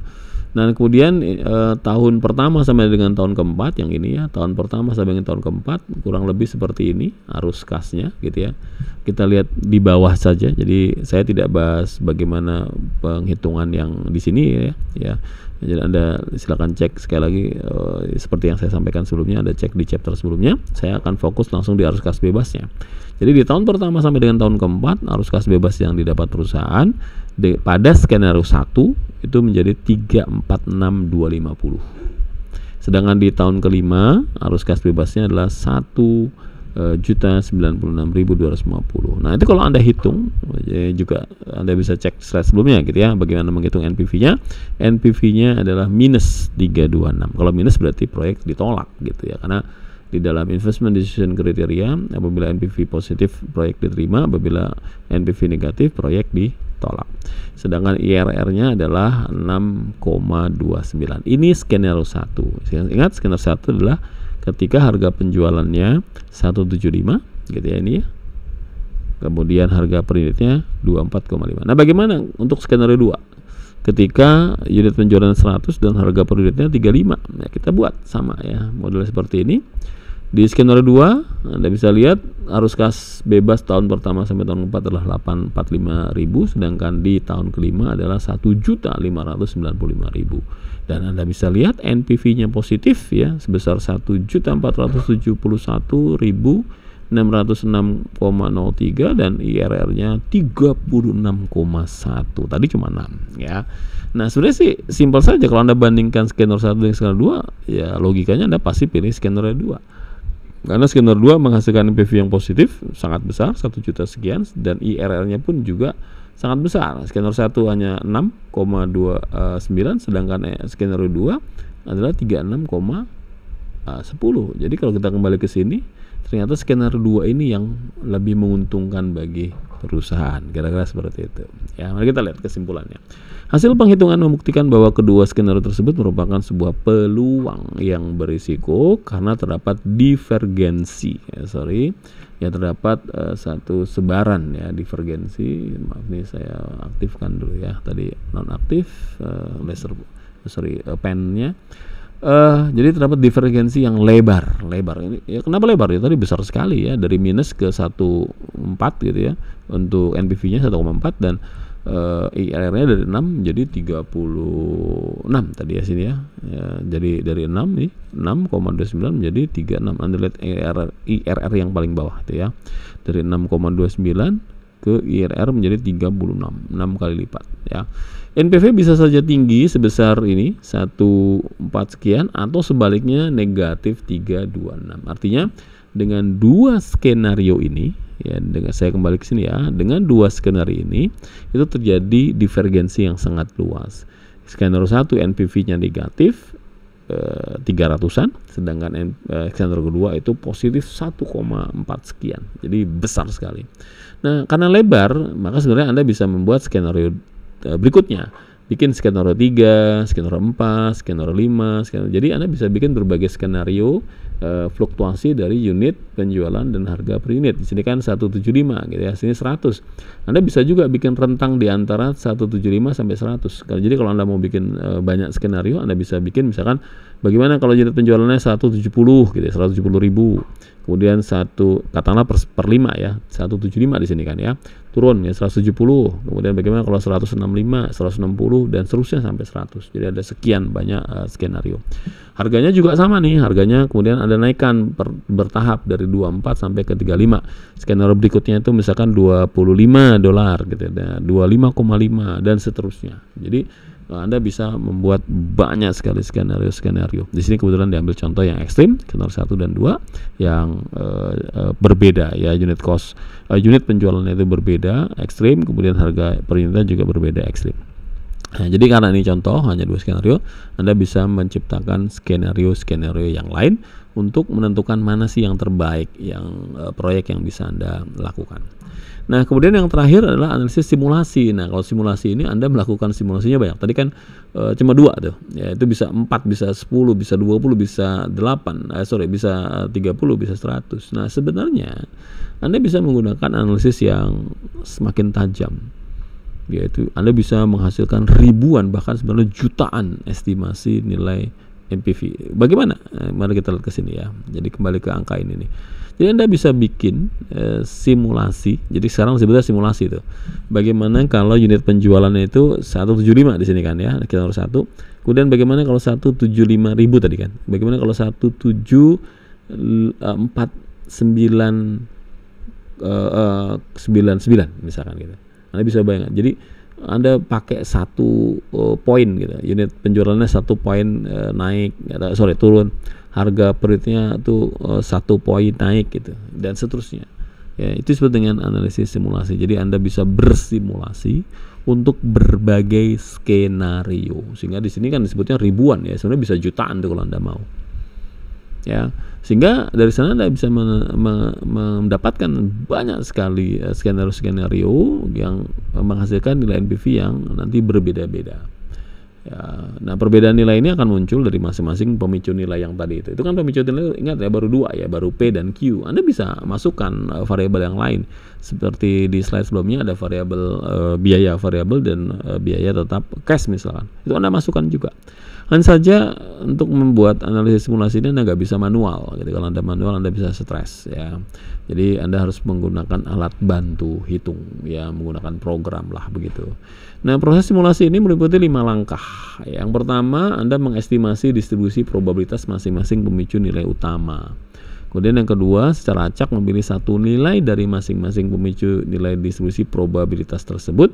Nah, kemudian tahun pertama sampai dengan tahun keempat yang ini ya, tahun pertama sampai dengan tahun keempat kurang lebih seperti ini arus kasnya gitu ya. Kita lihat di bawah saja. Jadi saya tidak bahas bagaimana penghitungan yang di sini ya. Jadi Anda silakan cek sekali lagi seperti yang saya sampaikan sebelumnya, Anda cek di chapter sebelumnya. Saya akan fokus langsung di arus kas bebasnya. Jadi di tahun pertama sampai dengan tahun keempat, arus kas bebas yang didapat perusahaan pada skenario 1 itu menjadi 346.250. Sedangkan di tahun kelima arus kas bebasnya adalah 1.096.250. Nah, itu kalau Anda hitung juga Anda bisa cek slide sebelumnya gitu ya, bagaimana menghitung NPV-nya. NPV-nya adalah minus 326. Kalau minus berarti proyek ditolak gitu ya, karena di dalam investment decision criteria, apabila NPV positif proyek diterima, apabila NPV negatif proyek ditolak. Sedangkan IRR-nya adalah 6,29. Ini skenario 1. Ingat, skenario 1 adalah ketika harga penjualannya 175 gitu ya, ini ya. Kemudian harga per unitnya 24,5. Nah, bagaimana untuk skenario 2? Ketika unit penjualan 100 dan harga per unitnya 35. Nah, kita buat sama ya, modelnya seperti ini. Di skenario 2 Anda bisa lihat arus kas bebas tahun pertama sampai tahun keempat adalah 845.000, sedangkan di tahun kelima adalah 1.595.000. Dan Anda bisa lihat NPV-nya positif ya, sebesar 1.476.606,03 dan IRR-nya 36,1. Tadi cuma 6 ya. Nah, sebenarnya sih simpel saja kalau Anda bandingkan skenario 1 dengan skenario 2, ya logikanya Anda pasti pilih skenario 2. Karena skenario 2 menghasilkan NPV yang positif sangat besar, 1 juta sekian, dan IRR-nya pun juga sangat besar. Skenario 1 hanya 6,29, sedangkan skenario 2 adalah 36,10. Jadi kalau kita kembali ke sini, ternyata skenario 2 ini yang lebih menguntungkan bagi perusahaan. Kira-kira seperti itu. Ya, mari kita lihat kesimpulannya. Hasil penghitungan membuktikan bahwa kedua skenario tersebut merupakan sebuah peluang yang berisiko karena terdapat divergensi. Terdapat satu sebaran ya, divergensi. Maaf nih, saya aktifkan dulu ya. Tadi nonaktif pennya. Jadi terdapat divergensi yang lebar ini ya. Kenapa lebar ya? Tadi besar sekali ya, dari minus ke 1,4 gitu ya untuk NPV-nya 1,4 dan IRR-nya dari 6 jadi 36 tadi ya sini ya. Jadi dari 6 nih 6,29 menjadi 36. Anda lihat IRR yang paling bawah itu ya, dari 6,29 ke IRR menjadi 36, 6 kali lipat ya. NPV bisa saja tinggi sebesar ini 1,4 sekian atau sebaliknya negatif 326. Artinya dengan dua skenario ini ya, dengan saya kembali ke sini ya, dengan dua skenario ini itu terjadi divergensi yang sangat luas. Skenario 1 NPV-nya negatif 300-an, sedangkan skenario kedua itu positif 1,4 sekian. Jadi besar sekali. Nah, karena lebar, maka sebenarnya Anda bisa membuat skenario berikutnya. Bikin skenario 3, skenario 4, skenario 5, skenario. Jadi Anda bisa bikin berbagai skenario fluktuasi dari unit penjualan dan harga per unit. Di sini kan 175 gitu ya, sini 100. Anda bisa juga bikin rentang di antara 175 sampai 100. Jadi kalau Anda mau bikin banyak skenario, Anda bisa bikin misalkan bagaimana kalau unit penjualannya 170 gitu ya, 170.000. Kemudian katakanlah per 5 ya, 175 di sini kan ya. Turun ya 170. Kemudian bagaimana kalau 165, 160 dan seterusnya sampai 100. Jadi ada sekian banyak skenario. Harganya juga sama nih, harganya kemudian ada naikkan bertahap dari 24 sampai ke 35. Skenario berikutnya itu misalkan $25 gitu ya, 25,5 dan seterusnya. Jadi Anda bisa membuat banyak sekali skenario. Di sini kebetulan diambil contoh yang ekstrim, skenario 1 dan 2 yang berbeda ya, unit penjualannya itu berbeda, ekstrim, kemudian harga per unitnya juga berbeda, ekstrim. Nah, jadi karena ini contoh hanya 2 skenario, Anda bisa menciptakan skenario yang lain untuk menentukan mana sih yang terbaik, yang proyek yang bisa Anda lakukan. Nah, kemudian yang terakhir adalah analisis simulasi. Nah, kalau simulasi ini Anda melakukan simulasinya banyak. Tadi kan cuma 2 tuh. Ya, itu bisa 4, bisa 10, bisa 20, bisa 8, bisa 30, bisa 100. Nah, sebenarnya Anda bisa menggunakan analisis yang semakin tajam. Yaitu Anda bisa menghasilkan ribuan bahkan sebenarnya jutaan estimasi nilai NPV. Bagaimana? Mari kita lihat ke sini ya. Jadi kembali ke angka ini nih. Jadi Anda bisa bikin simulasi. Jadi sekarang sebetulnya simulasi itu. Bagaimana kalau unit penjualannya itu 175 di sini kan ya, kita harus 1. Kemudian bagaimana kalau 175.000 tadi kan? Bagaimana kalau 17499 misalkan gitu. Anda bisa bayangkan. Jadi Anda pakai 1 poin gitu. Unit penjualannya 1 poin turun. Harga per unitnya tuh 1 poin naik gitu dan seterusnya. Ya, itu disebut dengan analisis simulasi. Jadi Anda bisa bersimulasi untuk berbagai skenario. Sehingga di sini kan disebutnya ribuan ya. Sebenarnya bisa jutaan tuh kalau Anda mau. Ya, sehingga dari sana Anda bisa mendapatkan banyak sekali skenario yang menghasilkan nilai NPV yang nanti berbeda-beda. Ya, nah perbedaan nilai ini akan muncul dari masing-masing pemicu nilai yang tadi itu. Itu kan pemicu nilai, ingat ya, baru 2 ya, baru P dan Q. Anda bisa masukkan variabel yang lain. Seperti di slide sebelumnya ada variabel biaya variabel dan biaya tetap cash misalkan. Itu Anda masukkan juga. Hanya saja untuk membuat analisis simulasi ini Anda nggak bisa manual. Jadi kalau Anda manual Anda bisa stres ya. Jadi Anda harus menggunakan alat bantu hitung ya, menggunakan program lah begitu. Nah, proses simulasi ini meliputi 5 langkah. Yang pertama, Anda mengestimasi distribusi probabilitas masing-masing pemicu nilai utama. Kemudian yang kedua, secara acak memilih satu nilai dari masing-masing pemicu nilai distribusi probabilitas tersebut.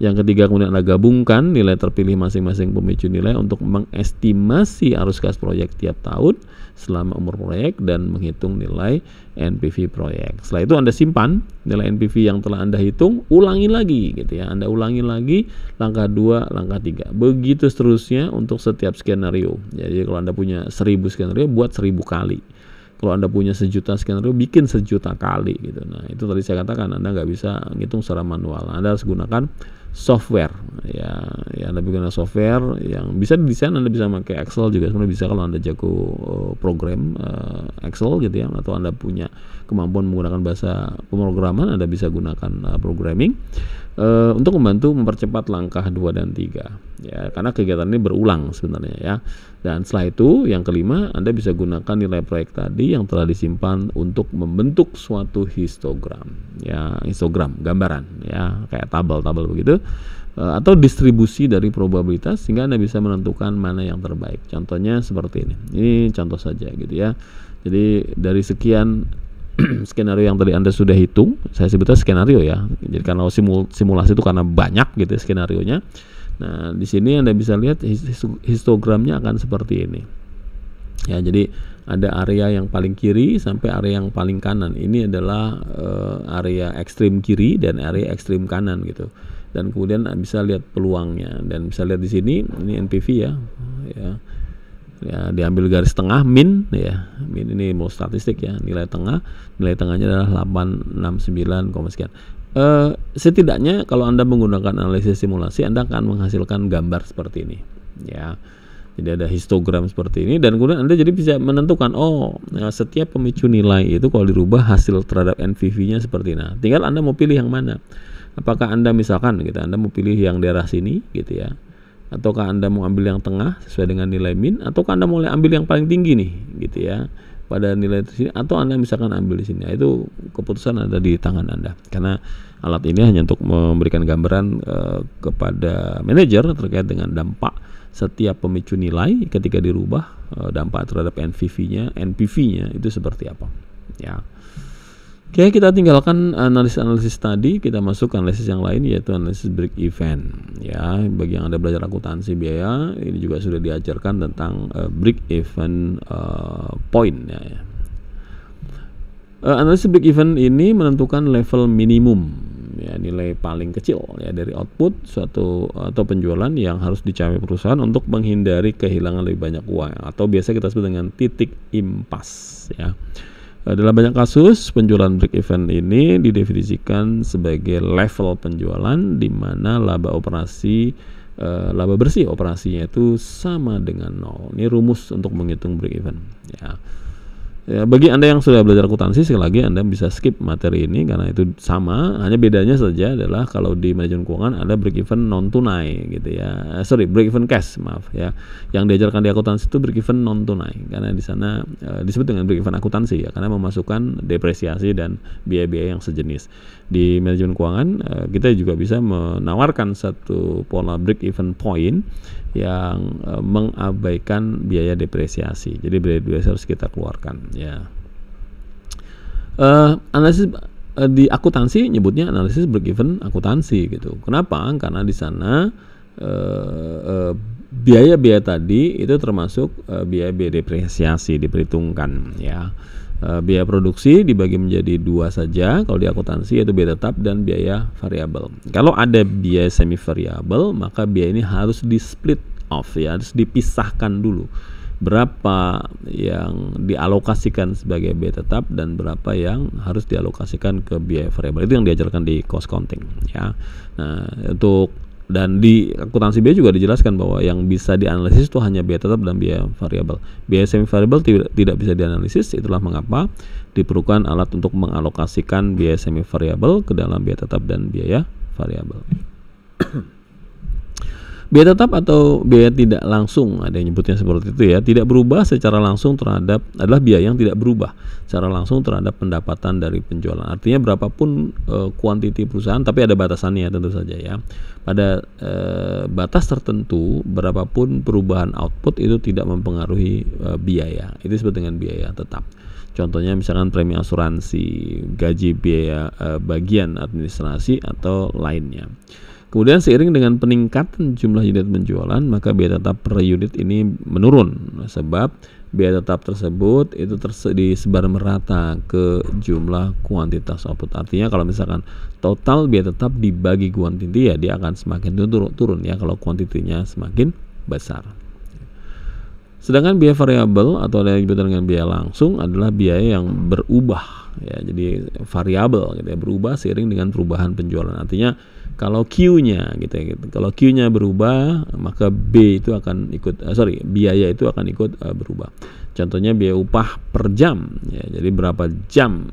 Yang ketiga, kemudian Anda gabungkan nilai terpilih masing-masing pemicu nilai untuk mengestimasi arus kas proyek tiap tahun selama umur proyek dan menghitung nilai NPV proyek. Setelah itu Anda simpan nilai NPV yang telah Anda hitung, ulangi lagi gitu ya. Anda ulangi lagi langkah 2, langkah 3. Begitu seterusnya untuk setiap skenario. Jadi kalau Anda punya 1000 skenario, buat 1000 kali. Kalau Anda punya 1.000.000 skenario, bikin 1.000.000 kali gitu. Nah, itu tadi saya katakan Anda nggak bisa ngitung secara manual. Anda harus gunakan software ya Anda gunakan software yang bisa didesain. Anda bisa pakai Excel juga sebenarnya bisa kalau Anda jago program Excel gitu ya, atau Anda punya kemampuan menggunakan bahasa pemrograman, Anda bisa gunakan programming untuk membantu mempercepat langkah 2 dan 3 ya, karena kegiatan ini berulang sebenarnya ya. Dan setelah itu yang kelima, Anda bisa gunakan nilai proyek tadi yang telah disimpan untuk membentuk suatu histogram ya, gambaran ya, kayak tabel-tabel begitu, atau distribusi dari probabilitas sehingga Anda bisa menentukan mana yang terbaik. Contohnya seperti ini. Ini contoh saja gitu ya. Jadi dari sekian skenario yang tadi Anda sudah hitung, saya sebutnya skenario ya. Jadi karena simulasi itu karena banyak gitu ya skenarionya. Nah, di sini Anda bisa lihat histogramnya akan seperti ini. Ya, jadi ada area yang paling kiri sampai area yang paling kanan. Ini adalah area ekstrim kiri dan area ekstrim kanan gitu. Dan kemudian bisa lihat peluangnya dan bisa lihat di sini ini NPV ya. Ya, diambil garis tengah min ya. Min ini mau statistik ya, nilai tengahnya adalah 869, sekian. Setidaknya kalau Anda menggunakan analisis simulasi, Anda akan menghasilkan gambar seperti ini, ya. Jadi ada histogram seperti ini, dan kemudian Anda jadi bisa menentukan, setiap pemicu nilai itu kalau dirubah hasil terhadap NPV-nya seperti ini. Nah, tinggal Anda mau pilih yang mana. Apakah Anda misalkan gitu, Anda mau pilih yang daerah sini gitu ya, ataukah Anda mau ambil yang tengah sesuai dengan nilai min, ataukah Anda mau ambil yang paling tinggi nih gitu ya pada nilai itu sini, atau Anda misalkan ambil di sini. Itu keputusan ada di tangan Anda, karena alat ini hanya untuk memberikan gambaran kepada manajer terkait dengan dampak setiap pemicu nilai ketika dirubah, dampak terhadap NPV-nya itu seperti apa ya. Oke, kita tinggalkan analisis tadi, kita masuk ke analisis yang lain, yaitu analisis break even ya. Bagi yang Anda belajar akuntansi biaya, ini juga sudah diajarkan tentang break even point ya. Analisis break even ini menentukan level minimum ya, nilai paling kecil ya dari output suatu atau penjualan yang harus dicapai perusahaan untuk menghindari kehilangan lebih banyak uang, atau biasa kita sebut dengan titik impas ya. Dalam banyak kasus, penjualan break even ini didefinisikan sebagai level penjualan di mana laba bersih operasinya itu sama dengan 0. Ini rumus untuk menghitung break even ya. Bagi Anda yang sudah belajar akuntansi, sekali lagi Anda bisa skip materi ini karena itu sama, hanya bedanya saja adalah kalau di manajemen keuangan ada break even non tunai gitu ya. Break even cash, maaf ya. Yang diajarkan di akuntansi itu break even non tunai, karena di sana disebut dengan break even akuntansi ya, karena memasukkan depresiasi dan biaya-biaya yang sejenis. Di manajemen keuangan kita juga bisa menawarkan satu pola break even point yang mengabaikan biaya depresiasi. Jadi biaya depresiasi harus kita keluarkan ya. Analisis di akuntansi nyebutnya analisis break even akuntansi gitu. Kenapa? Karena di sana biaya-biaya tadi itu termasuk biaya-biaya depresiasi diperhitungkan ya. Biaya produksi dibagi menjadi 2 saja kalau di akuntansi, yaitu biaya tetap dan biaya variabel. Kalau ada biaya semi variabel, maka biaya ini harus di split off ya, harus dipisahkan dulu. Berapa yang dialokasikan sebagai biaya tetap dan berapa yang harus dialokasikan ke biaya variabel. Itu yang diajarkan di cost counting ya. Nah, dan di akuntansi biaya juga dijelaskan bahwa yang bisa dianalisis itu hanya biaya tetap dan biaya variabel. Biaya semi variabel tidak bisa dianalisis, itulah mengapa diperlukan alat untuk mengalokasikan biaya semi variabel ke dalam biaya tetap dan biaya variabel. Biaya tetap atau biaya tidak langsung, ada yang nyebutnya seperti itu ya, tidak berubah secara langsung adalah biaya yang tidak berubah secara langsung terhadap pendapatan dari penjualan. Artinya berapapun kuantiti perusahaan, tapi ada batasannya tentu saja ya. Pada batas tertentu, berapapun perubahan output itu tidak mempengaruhi biaya. Itu disebut dengan biaya tetap. Contohnya misalkan premi asuransi, gaji, biaya bagian administrasi atau lainnya. Kemudian seiring dengan peningkatan jumlah unit penjualan, maka biaya tetap per unit ini menurun, sebab biaya tetap tersebut itu disebar merata ke jumlah kuantitas output. Artinya kalau misalkan total biaya tetap dibagi kuantiti, ya dia akan semakin turun ya kalau kuantitinya semakin besar. Sedangkan biaya variabel atau yang disebut dengan biaya langsung adalah biaya yang berubah ya, jadi variabel gitu ya, berubah seiring dengan perubahan penjualan. Artinya kalau Q-nya gitu ya, kalau Q-nya berubah, maka B itu akan ikut biaya itu akan ikut berubah. Contohnya biaya upah per jam ya, jadi berapa jam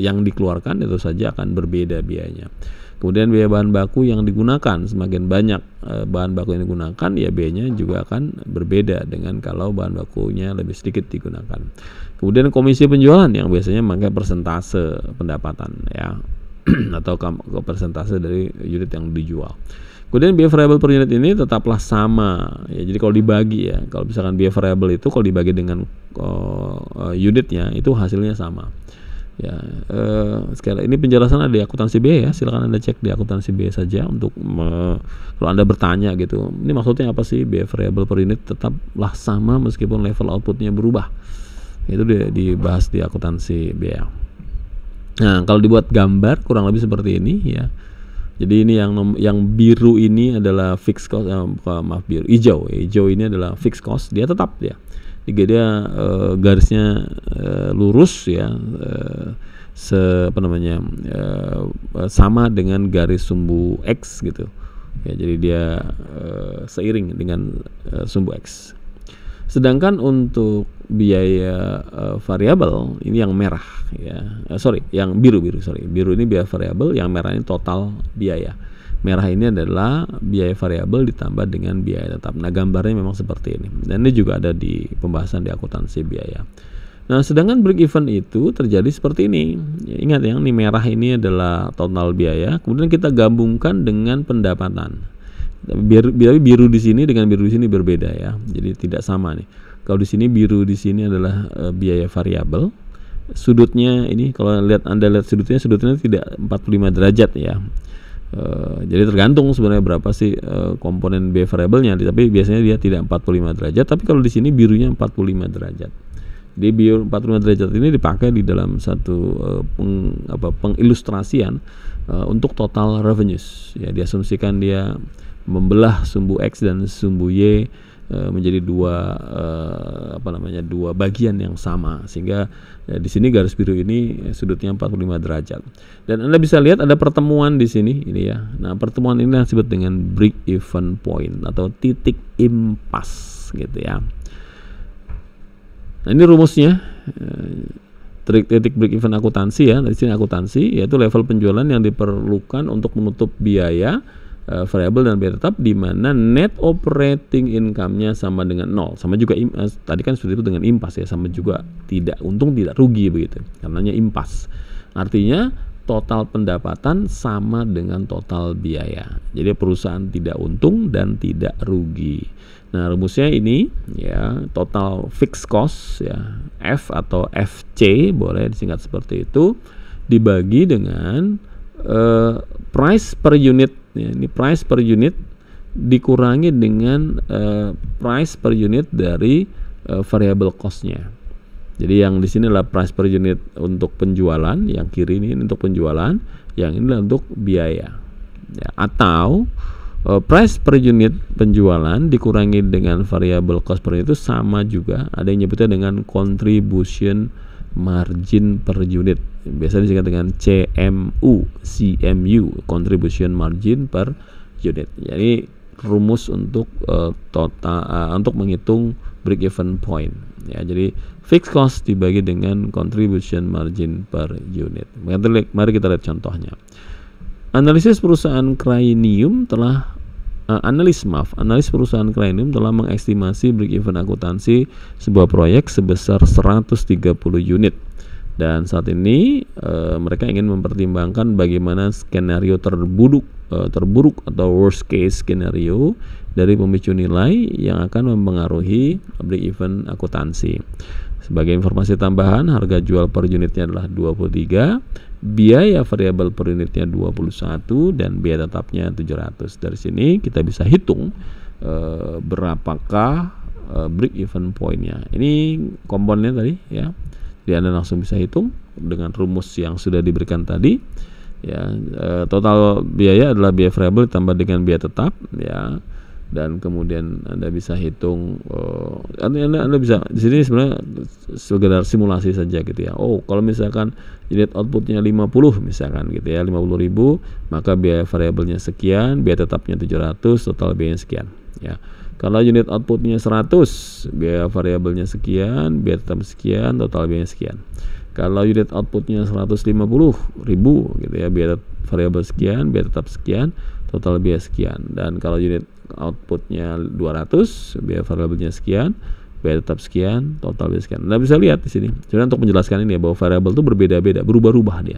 yang dikeluarkan itu saja akan berbeda biayanya. Kemudian biaya bahan baku yang digunakan, semakin banyak bahan baku yang digunakan, ya biayanya juga akan berbeda dengan kalau bahan bakunya lebih sedikit digunakan. Kemudian komisi penjualan yang biasanya memakai persentase pendapatan ya, atau persentase dari unit yang dijual. Kemudian biaya variabel per unit ini tetaplah sama ya. Jadi kalau dibagi ya, kalau misalkan biaya variabel itu kalau dibagi dengan unitnya itu hasilnya sama. Ya, sekali ini penjelasan ada di akuntansi biaya ya, silakan Anda cek di akuntansi biaya saja untuk kalau Anda bertanya gitu, ini maksudnya apa sih biaya variabel per unit tetaplah sama meskipun level outputnya berubah. Itu dibahas di akuntansi biaya. Nah, kalau dibuat gambar kurang lebih seperti ini ya. Jadi ini yang biru ini adalah fixed cost, hijau ini adalah fixed cost, dia tetap ya. jika dia garisnya lurus ya, sama dengan garis sumbu X gitu ya, jadi dia seiring dengan sumbu X. Sedangkan untuk biaya variabel ini yang merah ya, yang biru ini biaya variabel, yang merah ini total biaya. Merah ini adalah biaya variabel ditambah dengan biaya tetap. Nah, gambarnya memang seperti ini, dan ini juga ada di pembahasan di akuntansi biaya. Nah, sedangkan break even itu terjadi seperti ini. Ya, ingat yang ini merah ini adalah total biaya, kemudian kita gabungkan dengan pendapatan. Biru di sini dengan biru di sini berbeda ya. Jadi tidak sama nih. Kalau di sini biru di sini adalah biaya variabel. Sudutnya ini kalau Anda lihat sudutnya tidak 45 derajat ya. Jadi tergantung sebenarnya berapa sih komponen biaya variabelnya, tapi biasanya dia tidak 45 derajat, tapi kalau di sini birunya 45 derajat. Jadi biru 45 derajat ini dipakai di dalam satu pengilustrasian untuk total revenues. Ya, diasumsikan dia membelah sumbu X dan sumbu Y menjadi dua bagian yang sama, sehingga di sini garis biru ini sudutnya 45 derajat. Dan Anda bisa lihat ada pertemuan di sini ini ya. Nah, pertemuan ini disebut dengan break even point atau titik impas gitu ya. Nah, ini rumusnya titik break even akuntansi ya. Dari sini akuntansi yaitu level penjualan yang diperlukan untuk menutup biaya variabel dan biaya tetap, di mana net operating income-nya sama dengan 0. Sama juga tadi kan sudah itu dengan impas ya, sama juga tidak untung tidak rugi begitu. Karenanya impas. Artinya total pendapatan sama dengan total biaya. Jadi perusahaan tidak untung dan tidak rugi. Nah, rumusnya ini ya, total fixed cost ya, F atau FC boleh disingkat seperti itu, dibagi dengan price per unit ya, ini price per unit dikurangi dengan price per unit dari variable cost-nya. Jadi yang di sini adalah price per unit untuk penjualan, yang kiri ini untuk penjualan, yang ini adalah untuk biaya. Ya, atau price per unit penjualan dikurangi dengan variable cost per unit itu sama juga, ada yang nyebutnya dengan contribution margin per unit. Biasa disingkat dengan CMU, contribution margin per unit. Jadi rumus untuk untuk menghitung break even point. Ya, jadi fixed cost dibagi dengan contribution margin per unit. Mari kita lihat contohnya. Analis perusahaan Crainium telah mengestimasi break even akuntansi sebuah proyek sebesar 130 unit. Dan saat ini mereka ingin mempertimbangkan bagaimana skenario terburuk atau worst case skenario dari pemicu nilai yang akan mempengaruhi break even akuntansi. Sebagai informasi tambahan, harga jual per unitnya adalah 23, biaya variabel per unitnya 21, dan biaya tetapnya 700. Dari sini kita bisa hitung berapakah break even point-nya. Ini komponennya tadi ya. Jadi Anda langsung bisa hitung dengan rumus yang sudah diberikan tadi. Ya, total biaya adalah biaya variabel ditambah dengan biaya tetap ya. Dan kemudian Anda bisa hitung Anda bisa di sini sebenarnya sekedar simulasi saja gitu ya. Oh, kalau misalkan unit outputnya 50 misalkan gitu ya, 50.000, maka biaya variabelnya sekian, biaya tetapnya 700, total biayanya sekian ya. Kalau unit outputnya 100, biaya variabelnya sekian, biaya tetap sekian, total biayanya sekian. Kalau unit outputnya 150.000 gitu ya, biaya variabel sekian, biaya tetap sekian, total biaya sekian. Dan kalau unit outputnya 200, biaya variabelnya sekian, biaya tetap sekian, total biaya sekian. Anda bisa lihat di sini. Sebenarnya untuk menjelaskan ini ya, bahwa variabel itu berbeda-beda, berubah-ubah dia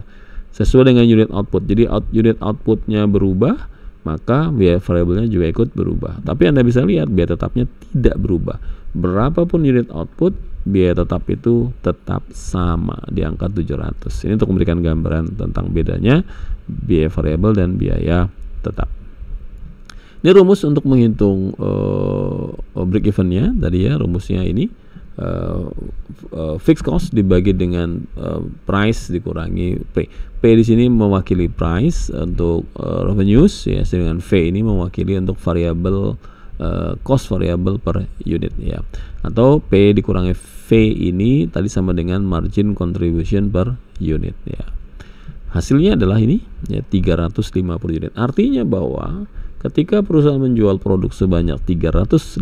sesuai dengan unit output. Jadi unit outputnya berubah, maka biaya variabelnya juga ikut berubah. Tapi Anda bisa lihat biaya tetapnya tidak berubah. Berapapun unit output, biaya tetap itu tetap sama di angka 700. Ini untuk memberikan gambaran tentang bedanya biaya variabel dan biaya tetap. Ini rumus untuk menghitung break even-nya tadi ya, rumusnya ini fixed cost dibagi dengan price dikurangi P. P di sini mewakili price untuk revenues ya, sedangkan V ini mewakili untuk variable cost variable per unit ya, atau P dikurangi V ini tadi sama dengan margin contribution per unit ya. Hasilnya adalah ini ya, 350 unit. Artinya bahwa ketika perusahaan menjual produk sebanyak 350.000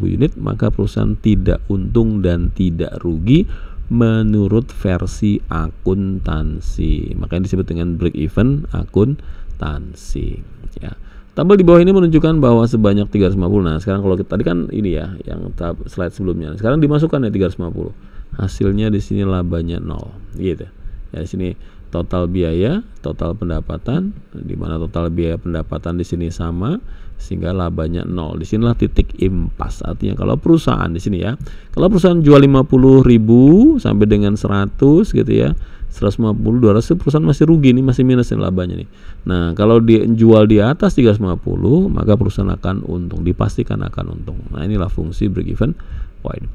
unit, maka perusahaan tidak untung dan tidak rugi menurut versi akuntansi. Makanya disebut dengan break even akuntansi ya. Tabel di bawah ini menunjukkan bahwa sebanyak 350. Nah, sekarang kalau tadi kan ini ya yang slide sebelumnya. Sekarang dimasukkan ya 350. Hasilnya di sini labanya 0 gitu. Ya di sini total biaya, total pendapatan, di mana total biaya pendapatan di sini sama sehingga labanya 0. Disinilah titik impas. Artinya kalau perusahaan di sini ya, kalau perusahaan jual 50.000 sampai dengan 100 gitu ya, 150, 200 perusahaan masih rugi nih, masih minus labanya nih. Nah, kalau dia jual di atas 350, maka perusahaan akan untung, dipastikan akan untung. Nah, inilah fungsi break even point.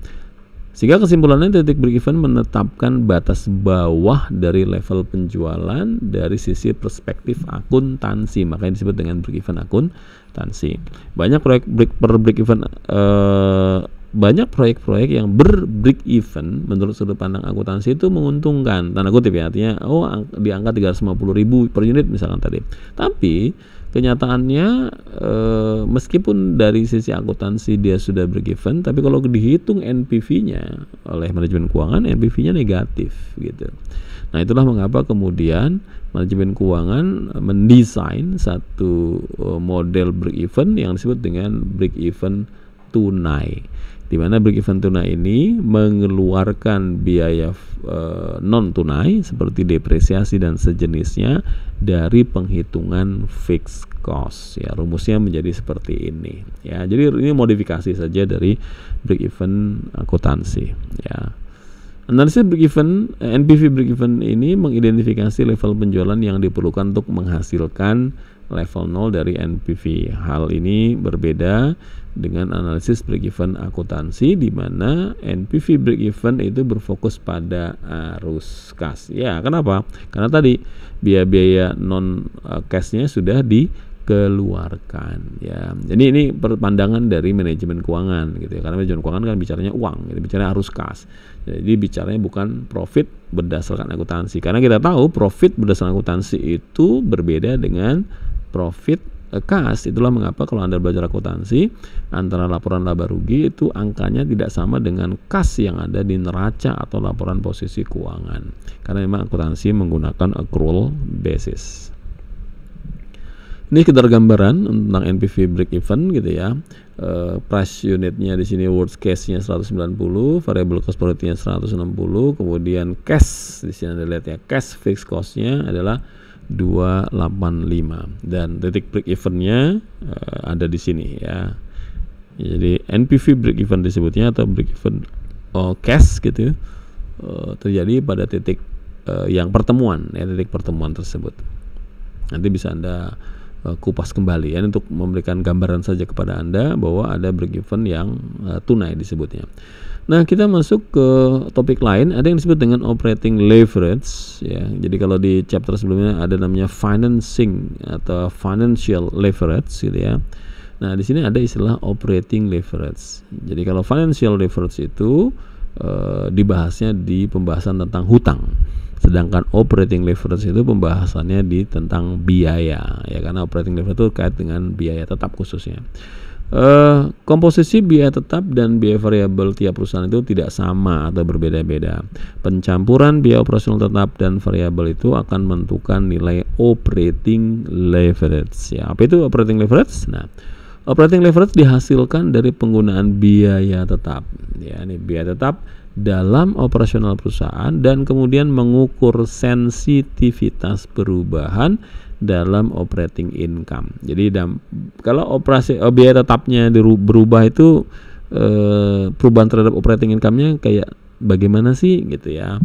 Sehingga kesimpulannya titik break even menetapkan batas bawah dari level penjualan dari sisi perspektif akuntansi, makanya disebut dengan break even akuntansi. Banyak proyek banyak proyek-proyek yang ber-break even menurut sudut pandang akuntansi itu menguntungkan, tanda kutip ya, artinya di angka 350.000 per unit misalkan tadi. Tapi kenyataannya meskipun dari sisi akuntansi dia sudah break even, tapi kalau dihitung NPV-nya oleh manajemen keuangan, NPV-nya negatif gitu. Nah, itulah mengapa kemudian manajemen keuangan mendesain satu model break even yang disebut dengan break even tunai, di mana break even tunai ini mengeluarkan biaya non tunai seperti depresiasi dan sejenisnya dari penghitungan fixed cost ya. Rumusnya menjadi seperti ini ya. Jadi ini modifikasi saja dari break even akuntansi ya. Analisis break even, NPV break even ini mengidentifikasi level penjualan yang diperlukan untuk menghasilkan level 0 dari NPV. Hal ini berbeda dengan analisis break even akuntansi, di mana NPV break even itu berfokus pada arus kas. Ya, kenapa? Karena tadi biaya-biaya non cashnya sudah dikeluarkan. Ya, jadi ini pandangan dari manajemen keuangan gitu ya. Karena manajemen keuangan kan bicaranya uang, gitu, bicaranya arus kas. Jadi bicaranya bukan profit berdasarkan akuntansi. Karena kita tahu profit berdasarkan akuntansi itu berbeda dengan profit kas. Itulah mengapa kalau Anda belajar akuntansi, antara laporan laba rugi itu angkanya tidak sama dengan kas yang ada di neraca atau laporan posisi keuangan, karena memang akuntansi menggunakan accrual basis. Ini sekedar gambaran tentang NPV break even gitu ya. Price unitnya di sini worst case-nya 190, variable cost per unitnya 160, kemudian cash di sini Anda lihat ya, cash fixed cost-nya adalah 285 dan titik break even-nya ada di sini ya. Jadi NPV break even disebutnya atau break even cash gitu terjadi pada titik yang pertemuan ya, titik pertemuan tersebut. Nanti bisa Anda kupas kembali ya untuk memberikan gambaran saja kepada Anda bahwa ada break even yang tunai disebutnya. Nah, kita masuk ke topik lain, ada yang disebut dengan operating leverage ya. Jadi kalau di chapter sebelumnya ada namanya financing atau financial leverage gitu ya. Nah, di sini ada istilah operating leverage. Jadi kalau financial leverage itu dibahasnya di pembahasan tentang hutang. Sedangkan operating leverage itu pembahasannya di tentang biaya ya, karena operating leverage itu kait dengan biaya tetap khususnya. Komposisi biaya tetap dan biaya variabel tiap perusahaan itu tidak sama atau berbeda-beda. Pencampuran biaya operasional tetap dan variabel itu akan menentukan nilai operating leverage ya. Apa itu operating leverage? Nah, operating leverage dihasilkan dari penggunaan biaya tetap ya, ini biaya tetap dalam operasional perusahaan dan kemudian mengukur sensitivitas perubahan dalam operating income. Jadi kalau biaya tetapnya berubah itu perubahan terhadap operating income-nya kayak bagaimana sih gitu ya,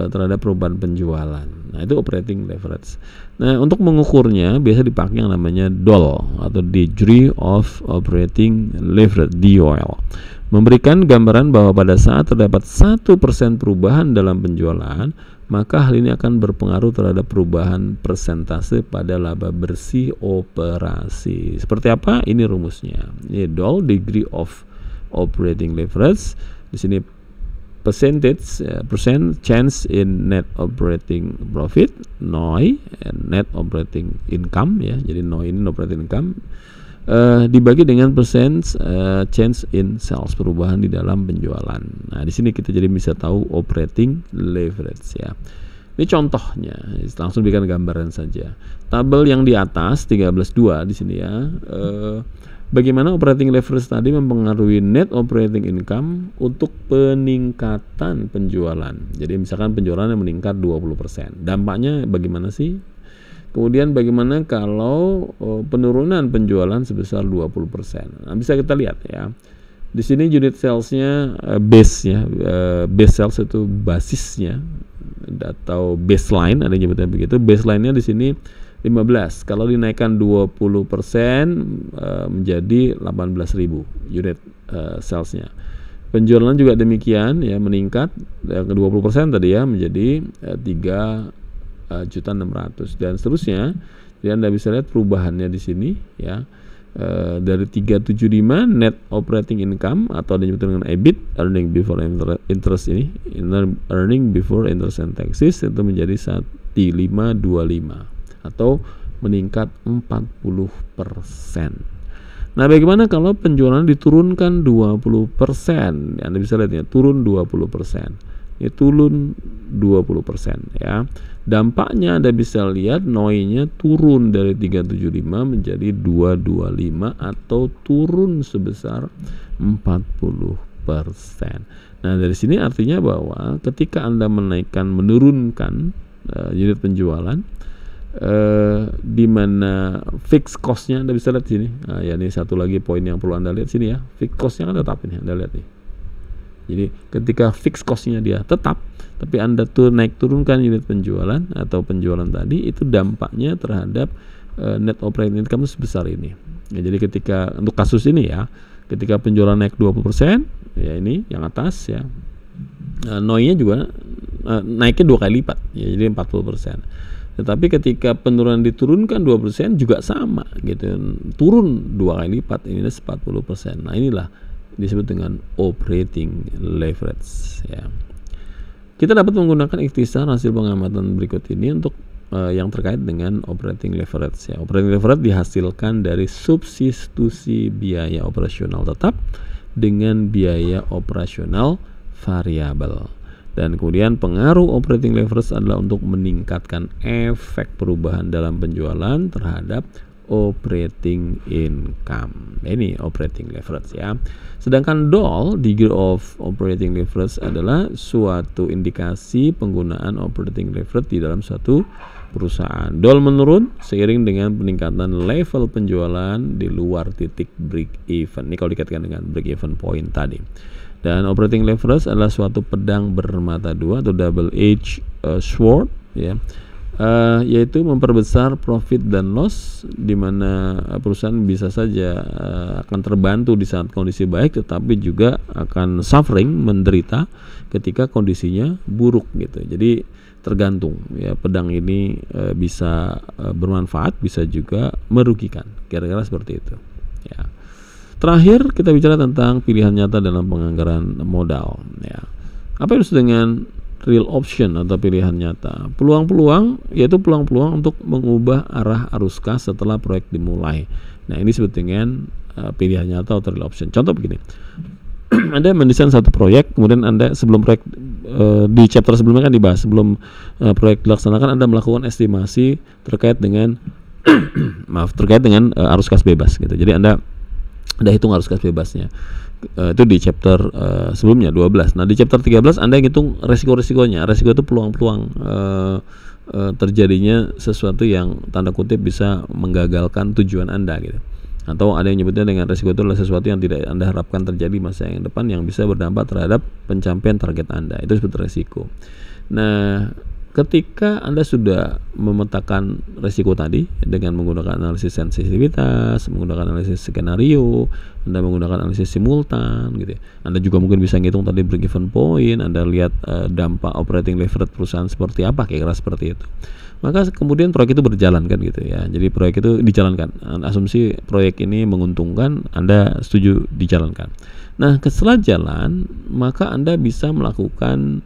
terhadap perubahan penjualan. Nah, itu operating leverage. Nah, untuk mengukurnya biasa dipakai yang namanya DOL atau Degree of Operating Leverage, DOL. Memberikan gambaran bahwa pada saat terdapat 1% perubahan dalam penjualan, maka hal ini akan berpengaruh terhadap perubahan persentase pada laba bersih operasi. Seperti apa? Ini rumusnya. Ini DOL, degree of operating leverage. Di sini percentage, percent change in net operating profit, NOI, and net operating income ya. Jadi NOI ini operating income dibagi dengan percent change in sales, perubahan di dalam penjualan. Nah, di sini kita jadi bisa tahu operating leverage ya. Ini contohnya, langsung berikan gambaran saja. Tabel yang di atas 13.2 di sini ya. Bagaimana operating leverage tadi mempengaruhi net operating income untuk peningkatan penjualan. Jadi misalkan penjualannya meningkat 20%. Dampaknya bagaimana sih? Kemudian bagaimana kalau penurunan penjualan sebesar 20%? Nah, bisa kita lihat ya. Di sini unit salesnya base-nya, base sales itu basisnya atau baseline, ada yang nyebutnya begitu. Baseline-nya di sini 15. Kalau dinaikkan 20% menjadi 18.000 unit salesnya. Penjualan juga demikian ya, meningkat ke 20% tadi ya, menjadi 3.600.000 dan seterusnya. Jadi Anda bisa lihat perubahannya di sini ya. Dari 375 net operating income atau disebut dengan EBIT, earning before interest ini, earning before interest and taxes, itu menjadi 1.525 atau meningkat 40%. Nah, bagaimana kalau penjualan diturunkan 20%? Anda bisa lihat ya, turun 20%. Ini turun 20% ya. Dampaknya Anda bisa lihat NOI-nya turun dari 375 menjadi 225 atau turun sebesar 40%. Nah, dari sini artinya bahwa ketika Anda menurunkan unit penjualan, di mana fixed cost-nya Anda bisa lihat sini. Nah, ya, ini satu lagi poin yang perlu Anda lihat sini ya. Fixed cost-nya kan tetap ini, Anda lihat nih. Jadi ketika fixed cost-nya dia tetap, tapi Anda turunkan unit penjualan atau penjualan tadi, itu dampaknya terhadap net operating income sebesar ini. Ya, jadi ketika untuk kasus ini ya, ketika penjualan naik 20%, ya ini yang atas ya. NOI-nya juga naiknya 2 kali lipat, ya jadi 40%. Tetapi ketika penurunan diturunkan 2% juga sama gitu, turun 2 kali lipat, ini 40%. Nah, inilah disebut dengan operating leverage ya. Kita dapat menggunakan ikhtisar hasil pengamatan berikut ini untuk yang terkait dengan operating leverage ya. Operating leverage dihasilkan dari substitusi biaya operasional tetap dengan biaya operasional variabel. Dan kemudian pengaruh operating leverage adalah untuk meningkatkan efek perubahan dalam penjualan terhadap operating income. Ini operating leverage ya. Sedangkan DOL, degree of operating leverage, adalah suatu indikasi penggunaan operating leverage di dalam suatu perusahaan. DOL menurun seiring dengan peningkatan level penjualan di luar titik break even. Ini kalau dikaitkan dengan break even point tadi. Dan operating leverage adalah suatu pedang bermata dua atau double edged sword ya, yaitu memperbesar profit dan loss, di mana perusahaan bisa saja akan terbantu di saat kondisi baik, tetapi juga akan suffering, menderita ketika kondisinya buruk gitu. Jadi tergantung ya, pedang ini bisa bermanfaat, bisa juga merugikan, kira-kira seperti itu ya. Terakhir kita bicara tentang pilihan nyata dalam penganggaran modal ya. Apa yang disebut dengan real option atau pilihan nyata? Peluang-peluang, yaitu peluang-peluang untuk mengubah arah arus kas setelah proyek dimulai. Nah, ini disebut dengan pilihan nyata atau real option. Contoh begini. Anda mendesain satu proyek, kemudian Anda sebelum proyek di chapter sebelumnya kan dibahas, sebelum proyek dilaksanakan Anda melakukan estimasi terkait dengan terkait dengan arus kas bebas gitu. Jadi Anda hitung arus kas bebasnya. Itu di chapter sebelumnya 12. Nah, di chapter 13 Anda hitung resiko-resikonya. Resiko itu peluang-peluang terjadinya sesuatu yang tanda kutip bisa menggagalkan tujuan Anda gitu. Atau ada yang nyebutnya dengan resiko itu adalah sesuatu yang tidak Anda harapkan terjadi masa yang depan yang bisa berdampak terhadap pencapaian target Anda. Itu disebut resiko. Nah, ketika Anda sudah memetakan risiko tadi dengan menggunakan analisis sensitivitas, menggunakan analisis skenario, Anda menggunakan analisis simultan gitu ya. Anda juga mungkin bisa ngitung tadi break even point, Anda lihat dampak operating leverage perusahaan seperti apa, kira-kira seperti itu. Maka kemudian proyek itu berjalan kan gitu ya. Jadi proyek itu dijalankan. Asumsi proyek ini menguntungkan, Anda setuju dijalankan. Nah, setelah jalan, maka Anda bisa melakukan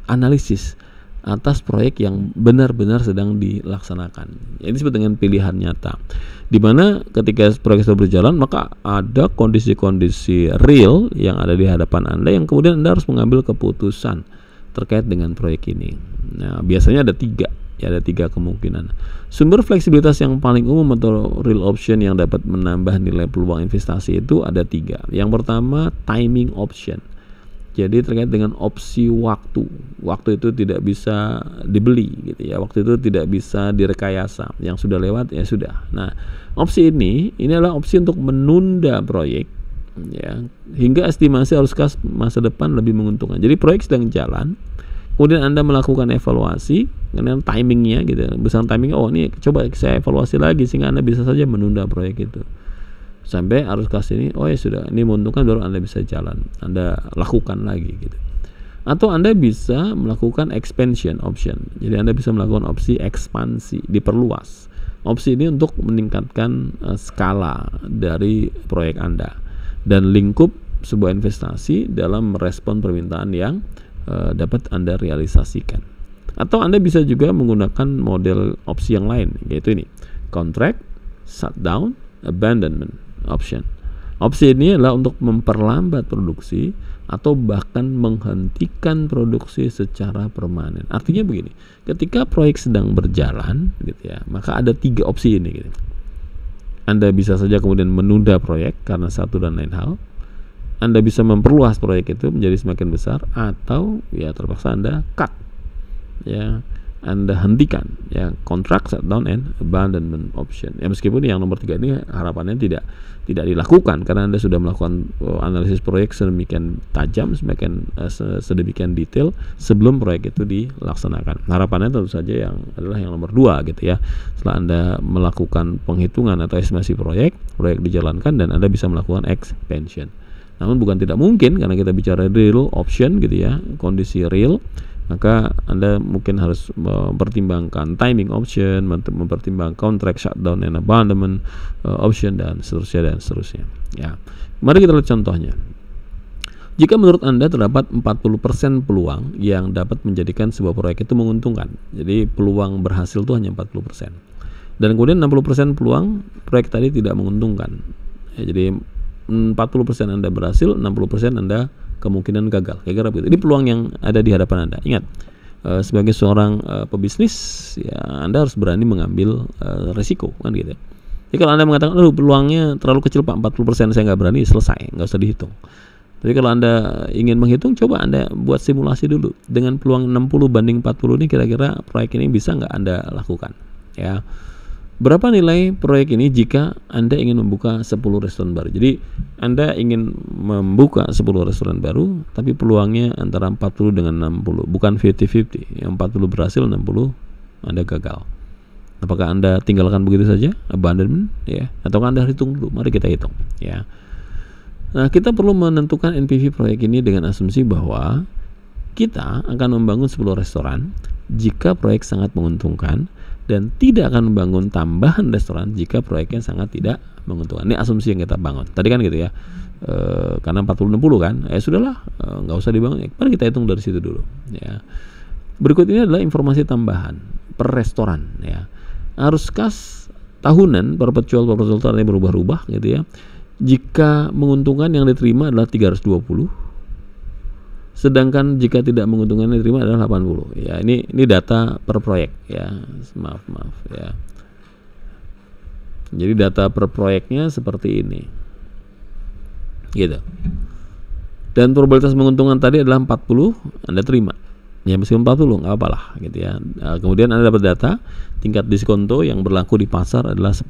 analisis atas proyek yang benar-benar sedang dilaksanakan. Ini disebut dengan pilihan nyata. Di mana ketika proyek itu berjalan, maka ada kondisi-kondisi real yang ada di hadapan Anda yang kemudian Anda harus mengambil keputusan terkait dengan proyek ini. Nah, biasanya ada ada tiga kemungkinan. Sumber fleksibilitas yang paling umum atau real option yang dapat menambah nilai peluang investasi itu ada 3. Yang pertama, timing option. Jadi terkait dengan opsi waktu. Waktu itu tidak bisa dibeli gitu ya. Waktu itu tidak bisa direkayasa. Yang sudah lewat ya sudah. Nah, opsi ini adalah opsi untuk menunda proyek ya hingga estimasi arus kas masa depan lebih menguntungkan. Jadi proyek sedang jalan, kemudian Anda melakukan evaluasi dengan timingnya gitu. Bersama timingnya, oh ini coba saya evaluasi lagi sehingga Anda bisa saja menunda proyek itu sampai arus kas ini, oh ya sudah, ini menguntungkan, baru Anda bisa jalan, Anda lakukan lagi gitu. Atau Anda bisa melakukan expansion option. Jadi Anda bisa melakukan opsi ekspansi, diperluas. Opsi ini untuk meningkatkan skala dari proyek Anda dan lingkup sebuah investasi dalam merespon permintaan yang dapat Anda realisasikan. Atau Anda bisa juga menggunakan model opsi yang lain, yaitu ini, contract, shutdown, abandonment option. Opsi ini adalah untuk memperlambat produksi atau bahkan menghentikan produksi secara permanen. Artinya begini, ketika proyek sedang berjalan gitu ya, maka ada 3 opsi ini gitu. Anda bisa saja kemudian menunda proyek karena satu dan lain hal. Anda bisa memperluas proyek itu menjadi semakin besar, atau ya terpaksa Anda cut. Ya, Anda hentikan ya, contract, shutdown, and abandonment option. Ya, meskipun yang nomor 3 ini harapannya tidak dilakukan karena Anda sudah melakukan analisis proyek sedemikian tajam, sedemikian detail sebelum proyek itu dilaksanakan. Harapannya tentu saja adalah yang nomor 2 gitu ya. Setelah Anda melakukan penghitungan atau estimasi proyek dijalankan dan Anda bisa melakukan expansion. Namun bukan tidak mungkin karena kita bicara real option gitu ya, kondisi real, maka Anda mungkin harus mempertimbangkan timing option, mempertimbangkan contract, shutdown, and abandonment option, dan seterusnya. Ya, mari kita lihat contohnya. Jika menurut Anda terdapat 40% peluang yang dapat menjadikan sebuah proyek itu menguntungkan, jadi peluang berhasil itu hanya 40%, dan kemudian 60% peluang proyek tadi tidak menguntungkan. Ya, jadi 40% Anda berhasil, 60% Anda kemungkinan gagal. Kira-kira begitu. Ini peluang yang ada di hadapan Anda. Ingat, sebagai seorang pebisnis, ya Anda harus berani mengambil risiko, kan gitu. Jadi kalau Anda mengatakan, peluangnya terlalu kecil Pak, 40% saya nggak berani, selesai, nggak usah dihitung. Tapi kalau Anda ingin menghitung, coba Anda buat simulasi dulu. Dengan peluang 60 banding 40 ini, kira-kira proyek ini bisa nggak Anda lakukan? Ya. Berapa nilai proyek ini jika Anda ingin membuka 10 restoran baru? Jadi Anda ingin membuka 10 restoran baru, tapi peluangnya antara 40 dengan 60, bukan 50-50. Yang 40 berhasil, 60 Anda gagal. Apakah Anda tinggalkan begitu saja, abandonment, ya? Atau Anda hitung dulu? Mari kita hitung, ya. Nah, kita perlu menentukan NPV proyek ini dengan asumsi bahwa kita akan membangun 10 restoran jika proyek sangat menguntungkan, dan tidak akan membangun tambahan restoran jika proyeknya sangat tidak menguntungkan. Ini asumsi yang kita bangun. Tadi kan gitu ya, karena 40-60 kan, sudahlah, nggak usah dibangun. Mari kita hitung dari situ dulu. Ya. Berikut ini adalah informasi tambahan per restoran. Ya. Arus kas tahunan perpetual tadi berubah-ubah gitu ya. Jika menguntungkan yang diterima adalah 320. Sedangkan jika tidak menguntungkan yang diterima adalah 80. Ya, ini data per proyek ya. Maaf ya. Jadi data per proyeknya seperti ini. Gitu. Dan probabilitas menguntungkan tadi adalah 40, Anda terima. Ya meskipun 40 nggak apalah gitu ya. Kemudian Anda dapat data tingkat diskonto yang berlaku di pasar adalah 10%.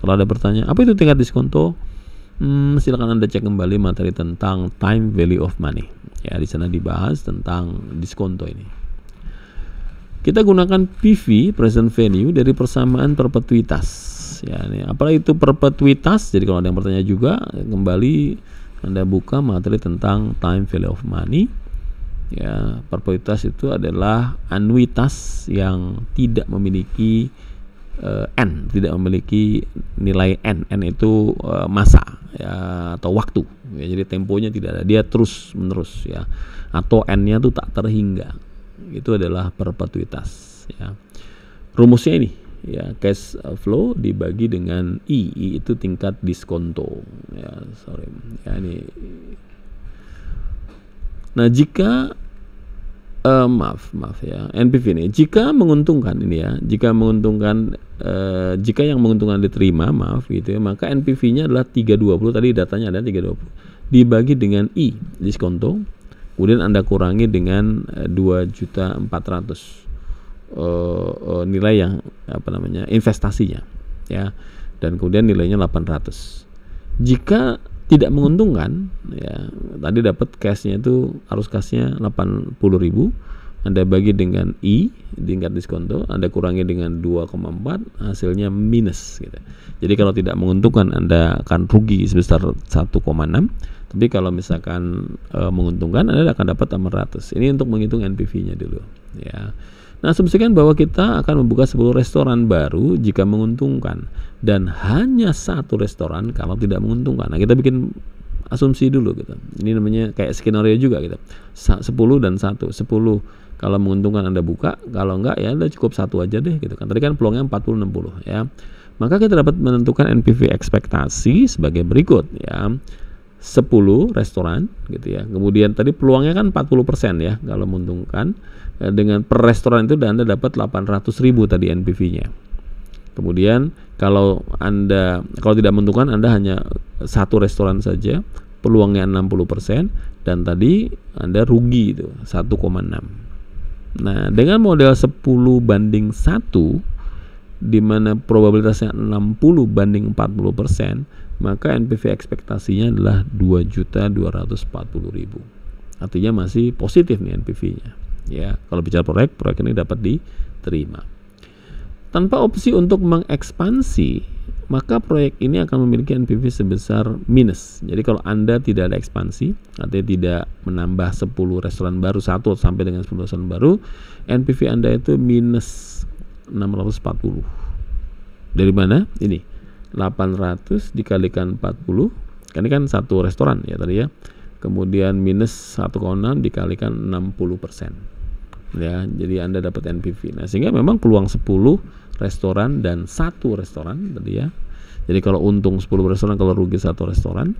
Kalau ada bertanya, apa itu tingkat diskonto? Silakan Anda cek kembali materi tentang time value of money. Ya, di sana dibahas tentang diskonto ini. Kita gunakan PV, present value, dari persamaan perpetuitas. Ya, ini apa itu perpetuitas? Jadi kalau ada yang bertanya juga, kembali Anda buka materi tentang time value of money. Ya, perpetuitas itu adalah anuitas yang tidak memiliki n, tidak memiliki nilai n. N itu masa ya, atau waktu. Ya, jadi temponya tidak ada, dia terus menerus ya. Atau n-nya itu tak terhingga. Itu adalah perpetuitas ya. Rumusnya ini ya, cash flow dibagi dengan I itu tingkat diskonto ya, ya ini. Nah, jika maaf ya, NPV ini jika menguntungkan ini ya, jika yang menguntungkan diterima, maaf gitu ya, maka NPV-nya adalah 320, tadi datanya ada 320 dibagi dengan I diskonto, kemudian Anda kurangi dengan 2.400.000 nilai yang investasinya ya, dan kemudian nilainya 800. Jika tidak menguntungkan ya, tadi dapat cashnya itu, arus cashnya 80.000, Anda bagi dengan I tingkat diskonto, Anda kurangi dengan 2,4, hasilnya minus gitu. Jadi kalau tidak menguntungkan Anda akan rugi sebesar 1,6, tapi kalau misalkan menguntungkan Anda akan dapat 800. Ini untuk menghitung NPV-nya dulu ya. Nah, asumsikan bahwa kita akan membuka 10 restoran baru jika menguntungkan, dan hanya 1 restoran kalau tidak menguntungkan. Nah, kita bikin asumsi dulu gitu. Ini namanya kayak skenario juga gitu. 10 dan 1. 10 kalau menguntungkan Anda buka, kalau enggak ya Anda cukup 1 aja deh gitu kan. Tadi kan peluangnya 40-60 ya. Maka kita dapat menentukan NPV ekspektasi sebagai berikut ya. 10 restoran gitu ya. Kemudian tadi peluangnya kan 40% ya kalau menguntungkan. Dengan per restoran itu Anda dapat 800.000 tadi NPV-nya. Kemudian kalau tidak menguntungkan, Anda hanya 1 restoran saja, peluangnya 60%, dan tadi Anda rugi itu 1,6. Nah, dengan model 10 banding 1 di mana probabilitasnya 60 banding 40%, maka NPV ekspektasinya adalah 2.240.000. Artinya masih positif nih NPV-nya. Ya, kalau bicara proyek ini dapat diterima. Tanpa opsi untuk mengekspansi, maka proyek ini akan memiliki NPV sebesar minus. Jadi kalau Anda tidak ada ekspansi, artinya tidak menambah 10 restoran baru, 1 sampai dengan 10 restoran baru, NPV Anda itu minus 640. Dari mana? Ini 800 dikalikan 40, ini kan 1 restoran ya tadi ya. Kemudian minus 1,6 dikalikan 60%. Ya, jadi Anda dapat NPV. Nah, sehingga memang peluang 10 restoran dan 1 restoran tadi ya. Jadi kalau untung 10 restoran, kalau rugi 1 restoran,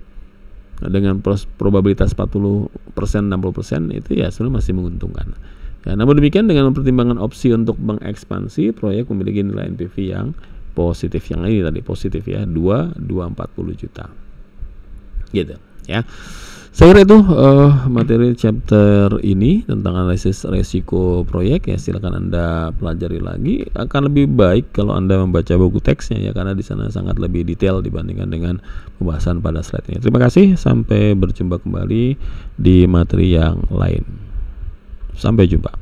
dengan probabilitas 40%, 60% itu ya sebenarnya masih menguntungkan. Ya, namun demikian dengan mempertimbangkan opsi untuk mengekspansi, proyek memiliki nilai NPV yang positif. Yang ini tadi positif ya, 240 juta. Gitu ya. Saya kira itu materi chapter ini tentang analisis resiko proyek ya. Silakan Anda pelajari lagi. Akan lebih baik kalau Anda membaca buku teksnya ya, karena di sana sangat lebih detail dibandingkan dengan pembahasan pada slide ini. Terima kasih, sampai berjumpa kembali di materi yang lain. Sampai jumpa.